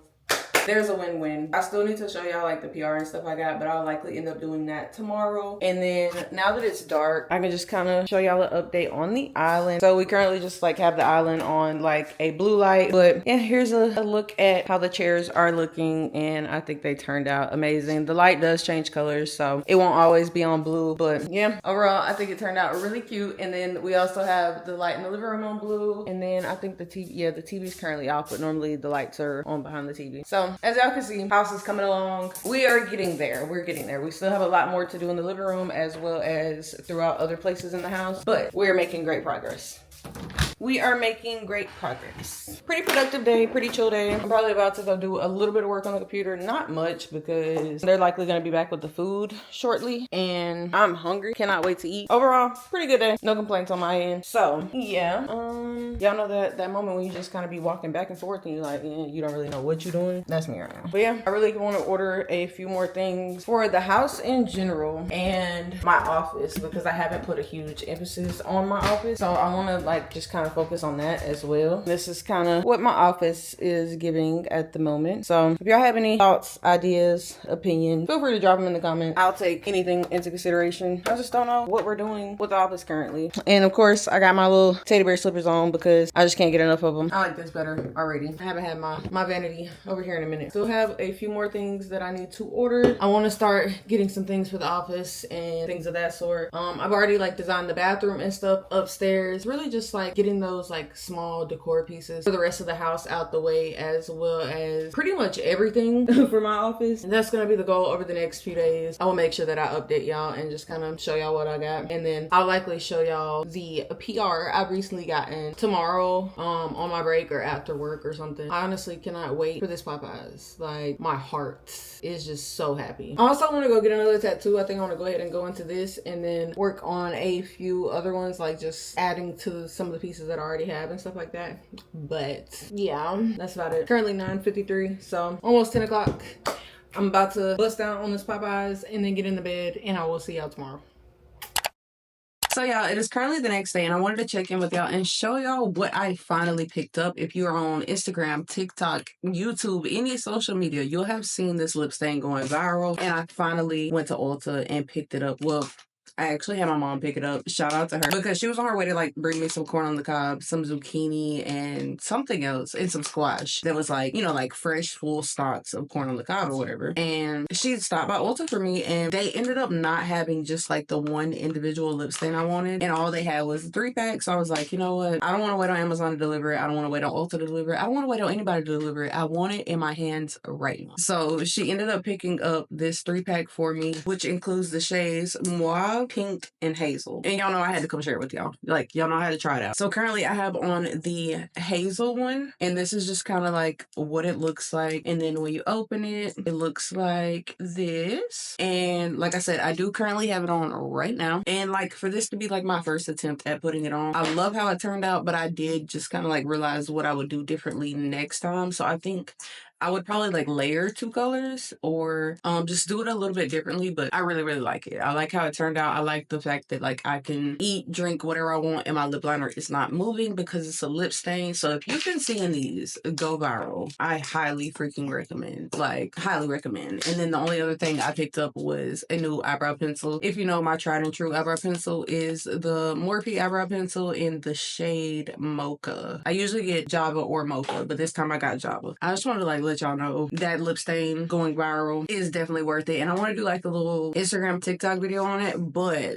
there's a win-win. I still need to show y'all like the PR and stuff I got, but I'll likely end up doing that tomorrow. And then now that it's dark, I can just kind of show y'all an update on the island. So we currently just like have the island on like a blue light, but yeah, here's a look at how the chairs are looking, and I think they turned out amazing. The light does change colors, so it won't always be on blue, but yeah, overall I think it turned out really cute. And then we also have the light in the living room on blue, and then I think the TV, yeah, the TV is currently off, but normally the lights are on behind the TV. So as y'all can see, house is coming along. We are getting there. We're getting there. We still have a lot more to do in the living room as well as throughout other places in the house, but we're making great progress. We are making great progress. pretty productive day, pretty chill day. I'm probably about to go do a little bit of work on the computer. Not much because they're likely going to be back with the food shortly. And I'm hungry. Cannot wait to eat. Overall, pretty good day. No complaints on my end. So, yeah. Y'all know that moment when you just kind of be walking back and forth and you're like, you don't really know what you're doing. That's me right now. But yeah, I really want to order a few more things for the house in general and my office because I haven't put a huge emphasis on my office. So I want to like just kind of focus on that as well. This is kind of what my office is giving at the moment. So if y'all have any thoughts, ideas, opinion, feel free to drop them in the comments. I'll take anything into consideration. I just don't know what we're doing with the office currently. And of course, I got my little teddy bear slippers on because I just can't get enough of them. I like this better already. I haven't had my vanity over here in a minute. Still have a few more things that I need to order. I want to start getting some things for the office and things of that sort. I've already like designed the bathroom and stuff upstairs. Really just like getting those like small decor pieces for the rest of the house out the way, as well as pretty much everything for my office. And that's gonna be the goal over the next few days. I will make sure that I update y'all and just kind of show y'all what I got. And then I'll likely show y'all the PR I've recently gotten tomorrow on my break or after work or something. I honestly cannot wait for this Popeyes. Like, my heart is just so happy. I also want to go get another tattoo. I think I want to go ahead and go into this and then work on a few other ones, like just adding to some of the pieces that I already have and stuff like that. But yeah, that's about it. Currently 9:53, so almost 10 o'clock. I'm about to bust down on this Popeyes and then get in the bed, and I will see y'all tomorrow. So y'all, it is currently the next day and I wanted to check in with y'all and show y'all what I finally picked up. If you're on Instagram, TikTok, YouTube, any social media, you'll have seen this lip stain going viral. And I finally went to Ulta and picked it up. Well, I actually had my mom pick it up. Shout out to her because she was on her way to like bring me some corn on the cob, some zucchini, and something else, and some squash that was like, you know, like fresh full stalks of corn on the cob or whatever. And she stopped by Ulta for me, and they ended up not having just like the one individual lip stain I wanted, and all they had was a 3-pack. So I was like, you know what? I don't want to wait on Amazon to deliver it. I don't want to wait on Ulta to deliver it. I don't want to wait on anybody to deliver it. I want it in my hands right now. So she ended up picking up this 3-pack for me, which includes the shades Mauve, Pink, and Hazel. And y'all know I had to come share it with y'all. Like, y'all know I had to try it out. So currently I have on the Hazel one, and this is just kind of like what it looks like. And then when you open it, it looks like this. And like I said, I do currently have it on right now. And like for this to be like my first attempt at putting it on, I love how it turned out, but I did just kind of like realize what I would do differently next time. So I think I would probably like layer 2 colors or just do it a little bit differently, but I really, really like it. I like how it turned out. I like the fact that like I can eat, drink, whatever I want, and my lip liner is not moving because it's a lip stain. So if you've been seeing these go viral, I highly freaking recommend. Like, highly recommend. And then the only other thing I picked up was a new eyebrow pencil. If you know, my tried and true eyebrow pencil is the Morphe eyebrow pencil in the shade Mocha. I usually get Java or Mocha, but this time I got Java. I just wanted to like let y'all know that lip stain going viral is definitely worth it. And I want to do like a little Instagram, TikTok video on it, but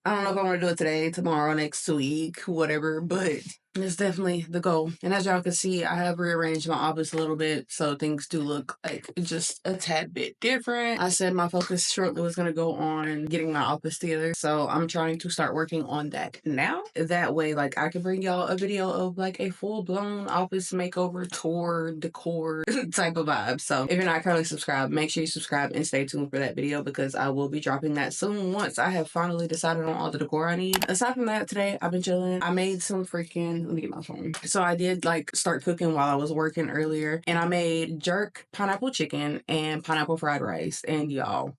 I don't know if I want to do it today, tomorrow, next week, whatever, but it's definitely the goal. And as y'all can see, I have rearranged my office a little bit, so things do look like just a tad bit different. I said my focus shortly was going to go on getting my office together, so I'm trying to start working on that now. That way, like, I can bring y'all a video of like a full-blown office makeover tour, decor type of vibe. So if you're not currently subscribed, make sure you subscribe and stay tuned for that video because I will be dropping that soon once I have finally decided on all the decor I need. Aside from that, today I've been chilling. I made some freaking, let me get my phone. So I did like start cooking while I was working earlier, and I made jerk pineapple chicken and pineapple fried rice, and y'all,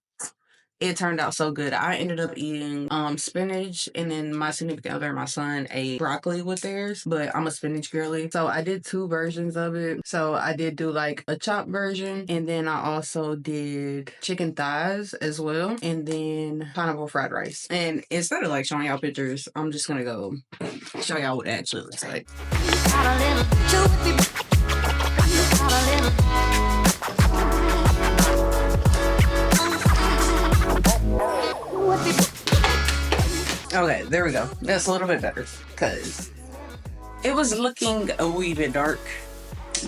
it turned out so good. I ended up eating spinach, and then my significant other and my son ate broccoli with theirs, but I'm a spinach girly. So I did 2 versions of it. So I did do like a chopped version, and then I also did chicken thighs as well, and then pineapple fried rice. And instead of like showing y'all pictures, I'm just gonna go show y'all what it actually looks like. Okay, there we go. That's a little bit better because it was looking a wee bit dark.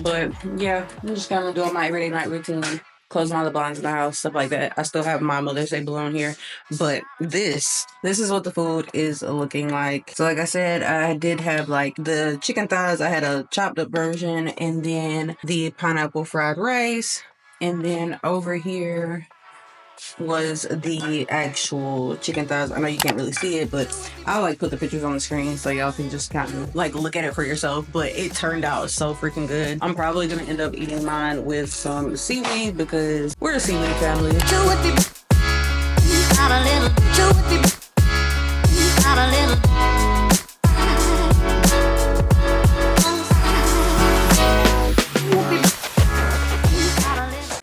But yeah, I'm just kind of doing my everyday night routine. closing all the blinds in the house, stuff like that. I still have my Mother's Day balloon here, but this is what the food is looking like. So like I said, I did have like the chicken thighs. I had a chopped up version, and then the pineapple fried rice, and then over here was the actual chicken thighs. I know you can't really see it, but I'll like put the pictures on the screen so y'all can just kind of like look at it for yourself. But it turned out so freaking good. I'm probably gonna end up eating mine with some seaweed because we're a seaweed family.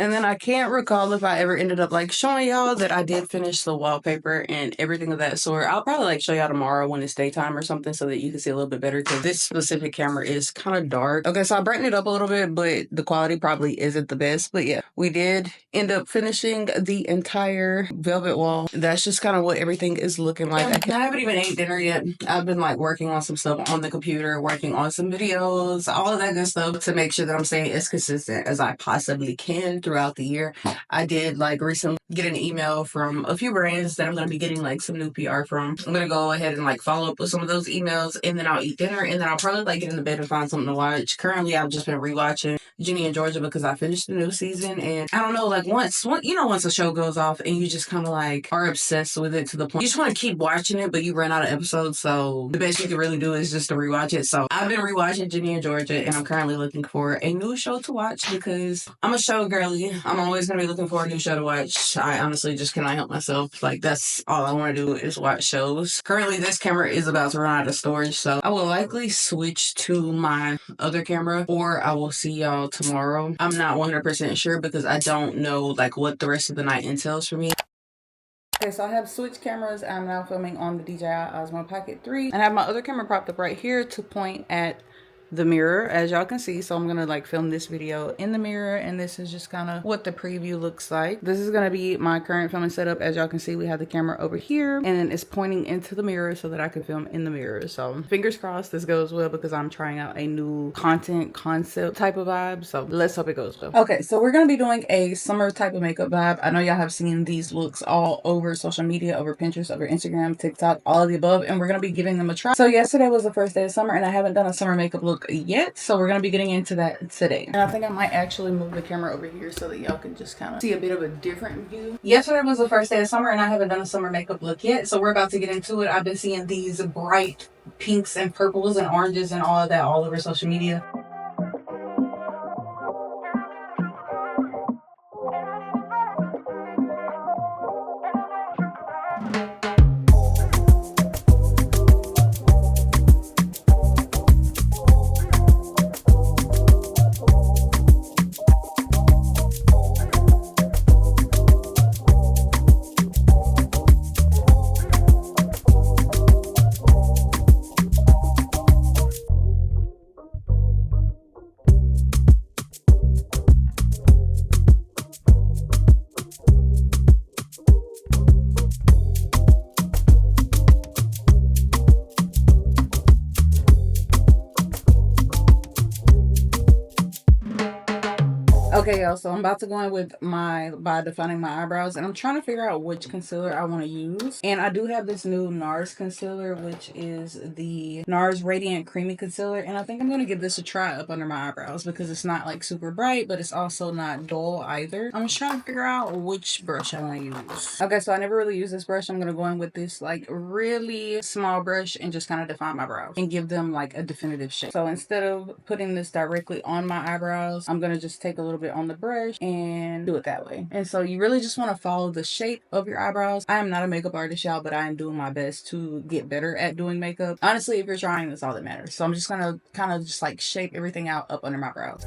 And then I can't recall if I ever ended up like showing y'all that I did finish the wallpaper and everything of that sort. I'll probably like show y'all tomorrow when it's daytime or something so that you can see a little bit better, because this specific camera is kind of dark. Okay, so I brightened it up a little bit, but the quality probably isn't the best. But yeah, we did end up finishing the entire velvet wall. That's just kind of what everything is looking like. I haven't even ate dinner yet. I've been like working on some stuff on the computer, working on some videos, all of that good stuff to make sure that I'm staying as consistent as I possibly can throughout the year. I did like recently get an email from a few brands that I'm going to be getting like some new PR from. I'm going to go ahead and like follow up with some of those emails, and then I'll eat dinner, and then I'll probably like get in the bed and find something to watch. Currently, I've just been rewatching Ginny and Georgia because I finished the new season, and I don't know, like once a show goes off and you just kind of like are obsessed with it to the point you just want to keep watching it, but you run out of episodes, so the best you can really do is just to rewatch it. So I've been rewatching Ginny and Georgia, and I'm currently looking for a new show to watch because I'm a show girly. I'm always going to be looking for a new show to watch. I honestly just cannot help myself. Like, that's all I want to do is watch shows. Currently, this camera is about to run out of storage, so I will likely switch to my other camera, or I will see y'all tomorrow. I'm not 100% sure because I don't know like what the rest of the night entails for me. Okay, so I have switched cameras. I'm now filming on the DJI Pocket 3, and I have my other camera propped up right here to point at the mirror, as y'all can see. So I'm gonna like film this video in the mirror, and this is just kind of what the preview looks like. This is gonna be my current filming setup. As y'all can see, we have the camera over here, and then it's pointing into the mirror so that I can film in the mirror. So fingers crossed this goes well, because I'm trying out a new concept type of vibe, so let's hope it goes well. Okay, so we're gonna be doing a summer type of makeup vibe. I know y'all have seen these looks all over social media, over Pinterest, over Instagram, TikTok, all of the above, and we're gonna be giving them a try. So yesterday was the first day of summer, and I haven't done a summer makeup look yet, so we're gonna be getting into that today. And I think I might actually move the camera over here so that y'all can just kind of see a bit of a different view. Yesterday was the first day of summer, and I haven't done a summer makeup look yet, so we're about to get into it. I've been seeing these bright pinks and purples and oranges and all of that all over social media. Okay, y'all, so I'm about to go in with by defining my eyebrows, and I'm trying to figure out which concealer I want to use. And I do have this new NARS concealer, which is the NARS Radiant Creamy Concealer, and I think I'm going to give this a try up under my eyebrows because it's not like super bright, but it's also not dull either. I'm just trying to figure out which brush I want to use. Okay, so I never really use this brush. I'm going to go in with this like really small brush and just kind of define my brows and give them like a definitive shape. So instead of putting this directly on my eyebrows, I'm going to just take a little bit on the brush and do it that way. And so you really just want to follow the shape of your eyebrows. I am not a makeup artist, y'all, but I am doing my best to get better at doing makeup. Honestly, if you're trying, that's all that matters. So I'm just gonna kind of just like shape everything out up under my brows.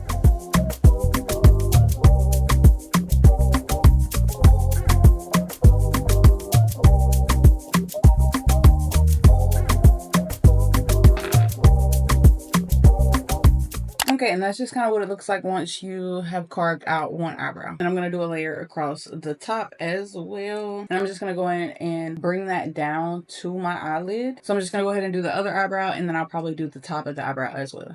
Okay, and that's just kind of what it looks like once you have carved out one eyebrow. And I'm going to do a layer across the top as well. And I'm just going to go in and bring that down to my eyelid. So I'm just going to go ahead and do the other eyebrow, and then I'll probably do the top of the eyebrow as well.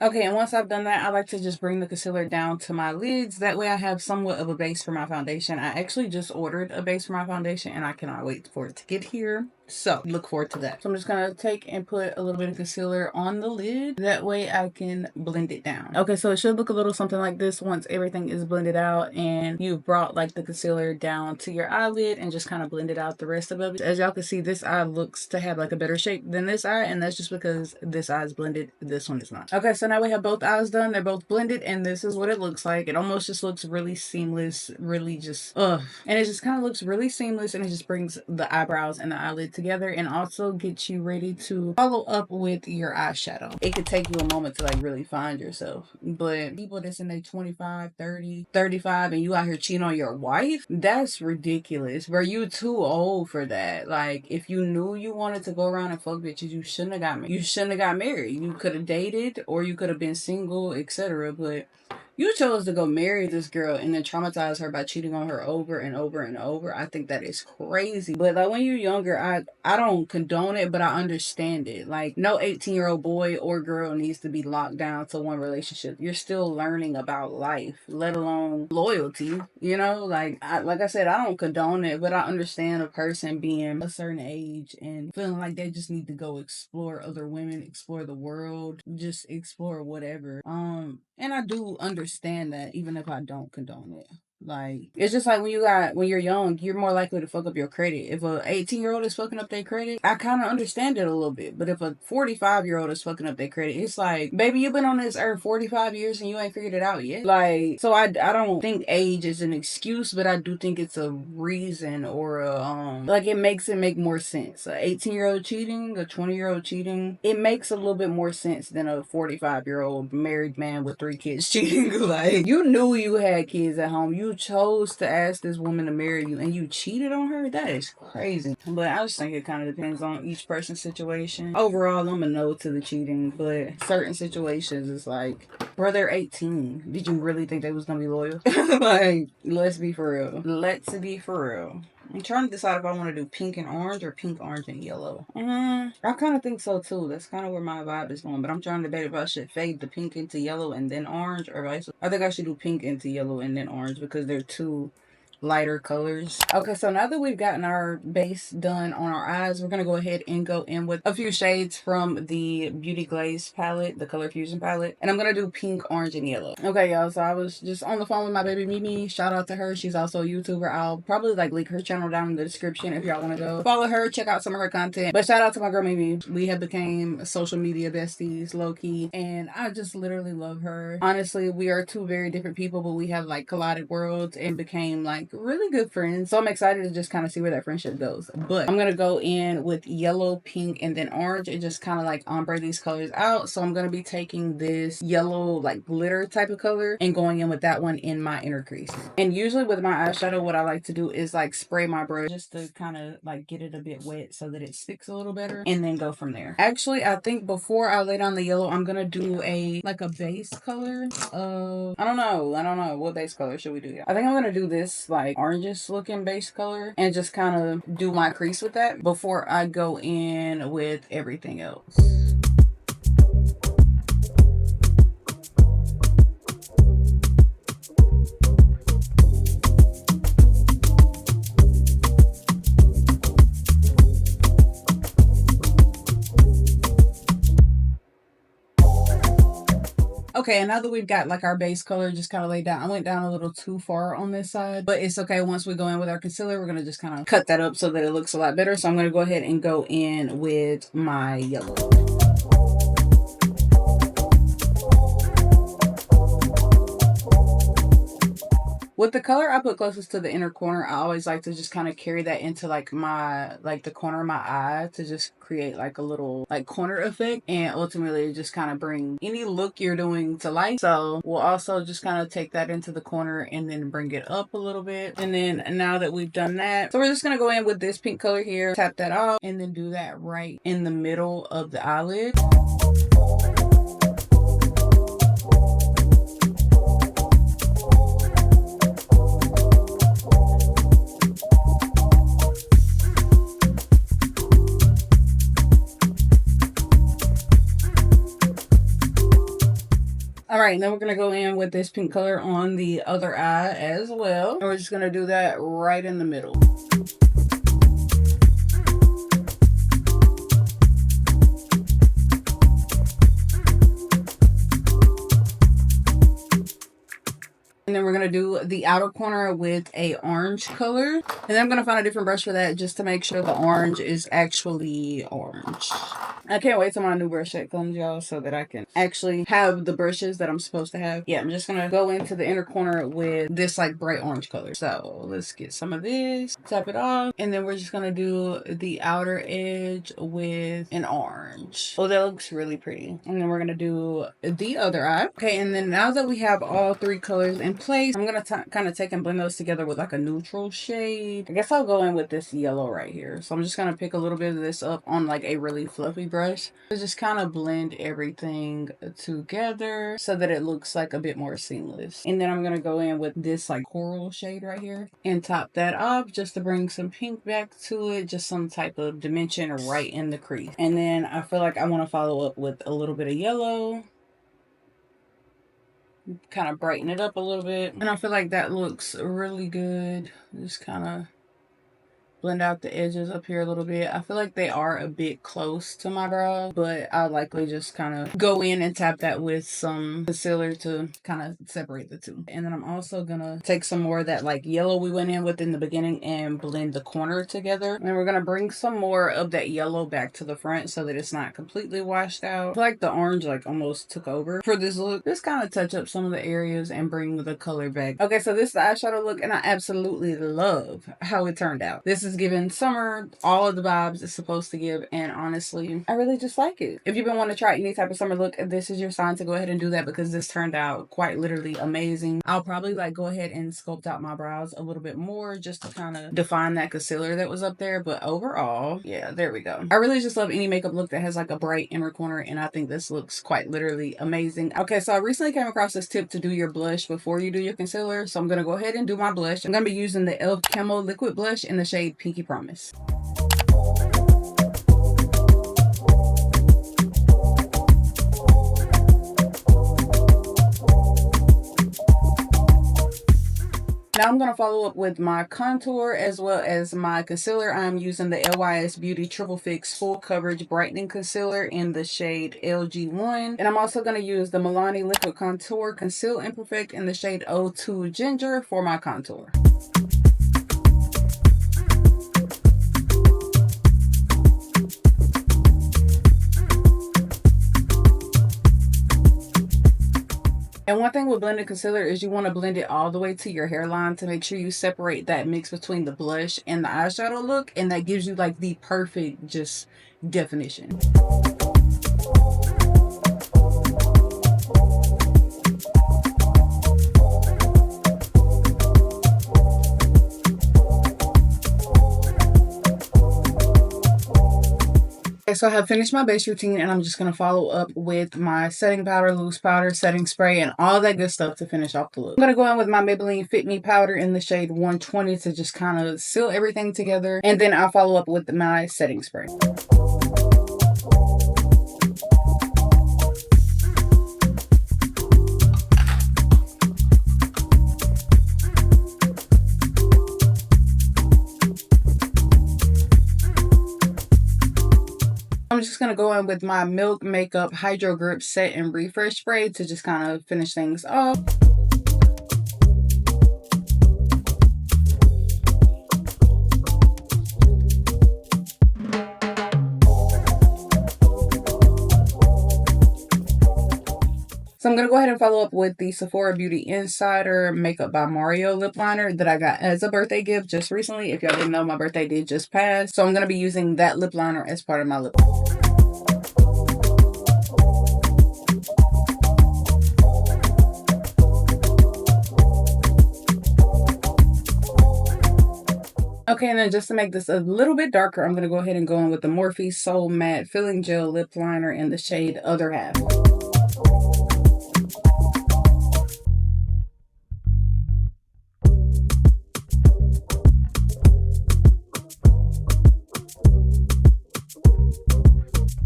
Okay, and once I've done that, I like to just bring the concealer down to my lids. That way I have somewhat of a base for my foundation. I actually just ordered a base for my foundation and I cannot wait for it to get here. So look forward to that. So I'm just gonna take and put a little bit of concealer on the lid. That way I can blend it down. Okay, so it should look a little something like this once everything is blended out and you've brought like the concealer down to your eyelid and just kind of blended out the rest of it. As y'all can see, this eye looks to have like a better shape than this eye, and that's just because this eye is blended, this one is not. Okay, so now we have both eyes done. They're both blended and this is what it looks like. It almost just looks really seamless, really just and it just kind of looks really seamless, and it just brings the eyebrows and the eyelid together and also gets you ready to follow up with your eyeshadow. It could take you a moment to like really find yourself, but people that's in their 25, 30, 35 and you out here cheating on your wife, that's ridiculous. Bro, you too old for that. Like, if you knew you wanted to go around and fuck bitches, you shouldn't have got married. You shouldn't have got married. You could have dated or you could have been single, etc. But you chose to go marry this girl and then traumatize her by cheating on her over and over and over. I think that is crazy. But like when you're younger, I don't condone it, but I understand it. Like, no 18-year-old boy or girl needs to be locked down to one relationship. You're still learning about life, let alone loyalty, you know? Like I said, I don't condone it, but I understand a person being a certain age and feeling like they just need to go explore other women, explore the world, just explore whatever. And I do understand that, even if I don't condone it. Like, it's just like when you're young, you're more likely to fuck up your credit. If a 18-year-old is fucking up their credit, I kind of understand it a little bit. But if a 45-year-old is fucking up their credit, it's like, baby, you've been on this earth 45 years and you ain't figured it out yet. Like, so I don't think age is an excuse, but I do think it's a reason, or a, like, it makes it make more sense. A 18-year-old cheating, a 20-year-old cheating, it makes a little bit more sense than a 45-year-old married man with 3 kids cheating. Like, you knew you had kids at home. You chose to ask this woman to marry you and you cheated on her? That is crazy. But I just think it kind of depends on each person's situation. Overall, I'm a no to the cheating, but certain situations, it's like, bro, they're 18. Did you really think they was gonna be loyal? Like, let's be for real. Let's be for real. I'm trying to decide if I want to do pink and orange or pink, orange, and yellow. I kind of think so too. That's kind of where my vibe is going. But I'm trying to debate if I should fade the pink into yellow and then orange, or vice versa. I think I should do pink into yellow and then orange because they're two lighter colors. Okay, so now that we've gotten our base done on our eyes, we're gonna go ahead and go in with a few shades from the Beauty Glaze palette, the Color Fusion palette, and I'm gonna do pink, orange, and yellow. Okay, y'all, so I was just on the phone with my baby Mimi. Shout out to her. She's also a YouTuber. I'll probably like link her channel down in the description if y'all want to go follow her, check out some of her content. But shout out to my girl Mimi. We have became social media besties, low-key, and I just literally love her. Honestly, we are two very different people, but we have like collided worlds and became like really good friends. So I'm excited to just kind of see where that friendship goes. But I'm gonna go in with yellow, pink, and then orange and just kind of like ombre these colors out. So I'm gonna be taking this yellow like glitter type of color and going in with that one in my inner crease. And usually with my eyeshadow, what I like to do is like spray my brush just to kind of like get it a bit wet so that it sticks a little better, and then go from there. Actually, I think before I lay down the yellow, I'm gonna do a base color of, I don't know what base color should we do. I think I'm gonna do this like orangish looking base color and just kind of do my crease with that before I go in with everything else. Okay, and now that we've got like our base color just kind of laid down, I went down a little too far on this side, but it's okay. Once we go in with our concealer, we're going to just kind of cut that up so that it looks a lot better. So I'm going to go ahead and go in with my yellow. With the color I put closest to the inner corner, I always like to just kind of carry that into like my, like the corner of my eye to just create like a little like corner effect, and ultimately just kind of bring any look you're doing to life. So we'll also just kind of take that into the corner and then bring it up a little bit. And then now that we've done that, so we're just going to go in with this pink color here, tap that off, and then do that right in the middle of the eyelid. right, and then we're going to go in with this pink color on the other eye as well. And we're just going to do that right in the middle. And then we're going to do the outer corner with a orange color. And then I'm going to find a different brush for that just to make sure the orange is actually orange. I can't wait till my new brush set comes, y'all, so that I can actually have the brushes that I'm supposed to have. Yeah, I'm just going to go into the inner corner with this like bright orange color. So let's get some of this, tap it off. And then we're just going to do the outer edge with an orange. Oh, that looks really pretty. And then we're going to do the other eye. Okay, and then now that we have all three colors in place, I'm going to kind of take and blend those together with like a neutral shade. I guess I'll go in with this yellow right here. So I'm just going to pick a little bit of this up on like a really fluffy brush to just kind of blend everything together so that it looks like a bit more seamless. And then I'm going to go in with this like coral shade right here and top that off just to bring some pink back to it, just some type of dimension right in the crease. And then I feel like I want to follow up with a little bit of yellow, kind of brighten it up a little bit. And I feel like that looks really good. Just kind of blend out the edges up here a little bit. I feel like they are a bit close to my brow, but I'll likely just kind of go in and tap that with some concealer to kind of separate the two. And then I'm also gonna take some more of that like yellow we went in with in the beginning and blend the corner together. And then we're gonna bring some more of that yellow back to the front so that it's not completely washed out. I feel like the orange like almost took over for this look. Just kind of touch up some of the areas and bring the color back. Okay, so this is the eyeshadow look and I absolutely love how it turned out. This is giving summer all of the vibes it's supposed to give, and honestly I really just like it. If you've been wanting to try any type of summer look, this is your sign to go ahead and do that because this turned out quite literally amazing. I'll probably like go ahead and sculpt out my brows a little bit more just to kind of define that concealer that was up there, but overall, yeah, there we go. I really just love any makeup look that has like a bright inner corner, and I think this looks quite literally amazing. Okay, so I recently came across this tip to do your blush before you do your concealer, so I'm gonna go ahead and do my blush. I'm gonna be using the 𝑒.𝐿𝑓 Camo liquid blush in the shade Pinky Promise. Now I'm going to follow up with my contour as well as my concealer. I'm using the 𝑦𝑠 Beauty Triple Fix Full Coverage Brightening Concealer in the shade LG1. And I'm also going to use the Milani Liquid Contour Conceal and Perfect in the shade 02 Ginger for my contour. And one thing with blended concealer is you want to blend it all the way to your hairline to make sure you separate that mix between the blush and the eyeshadow look, and that gives you like the perfect just definition. Okay, so I have finished my base routine and I'm just going to follow up with my setting powder, loose powder, setting spray, and all that good stuff to finish off the look. I'm going to go in with my Maybelline Fit Me powder in the shade 120 to just kind of seal everything together, and then I'll follow up with my setting spray. I'm just going to go in with my Milk Makeup Hydro Grip Set and Refresh Spray to just kind of finish things off. So I'm going to go ahead and follow up with the Sephora Beauty Insider Makeup by Mario lip liner that I got as a birthday gift just recently. If y'all didn't know, my birthday did just pass. So I'm going to be using that lip liner as part of my lip. Okay, and then just to make this a little bit darker, I'm going to go ahead and go in with the Morphe Soul Matte Filling Gel Lip Liner in the shade Other Half.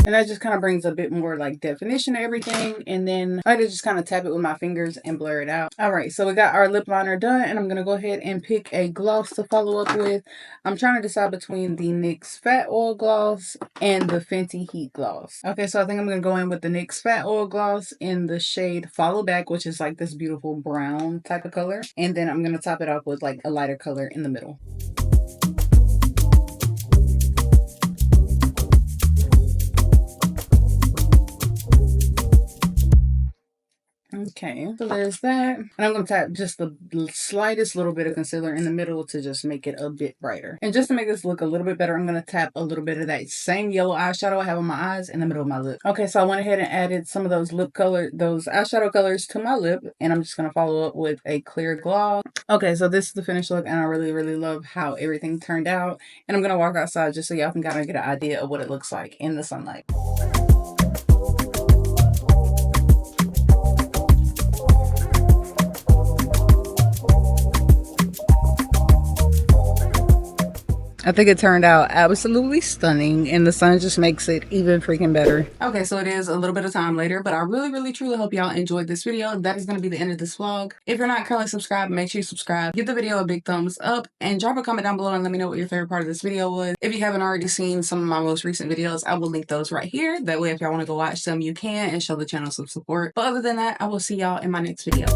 And that just kind of brings a bit more like definition to everything. And then I just kind of tap it with my fingers and blur it out. All right, so we got our lip liner done, and I'm going to go ahead and pick a gloss to follow up with. I'm trying to decide between the NYX Fat Oil Gloss and the Fenty Heat Gloss. Okay, so I think I'm going to go in with the NYX Fat Oil Gloss in the shade Follow Back, which is like this beautiful brown type of color. And then I'm going to top it off with like a lighter color in the middle. Okay, so there's that. And I'm going to tap just the slightest little bit of concealer in the middle to just make it a bit brighter. And just to make this look a little bit better, I'm going to tap a little bit of that same yellow eyeshadow I have on my eyes in the middle of my lip. Okay, so I went ahead and added some of those those eyeshadow colors to my lip. And I'm just going to follow up with a clear gloss. Okay, so this is the finished look, and I really, really love how everything turned out. And I'm going to walk outside just so y'all can kind of get an idea of what it looks like in the sunlight. I think it turned out absolutely stunning, and the sun just makes it even freaking better. Okay, so it is a little bit of time later, but I really, really, truly hope y'all enjoyed this video. That is going to be the end of this vlog. If you're not currently subscribed, make sure you subscribe. Give the video a big thumbs up, and drop a comment down below and let me know what your favorite part of this video was. If you haven't already seen some of my most recent videos, I will link those right here. That way, if y'all want to go watch them, you can, and show the channel some support. But other than that, I will see y'all in my next video.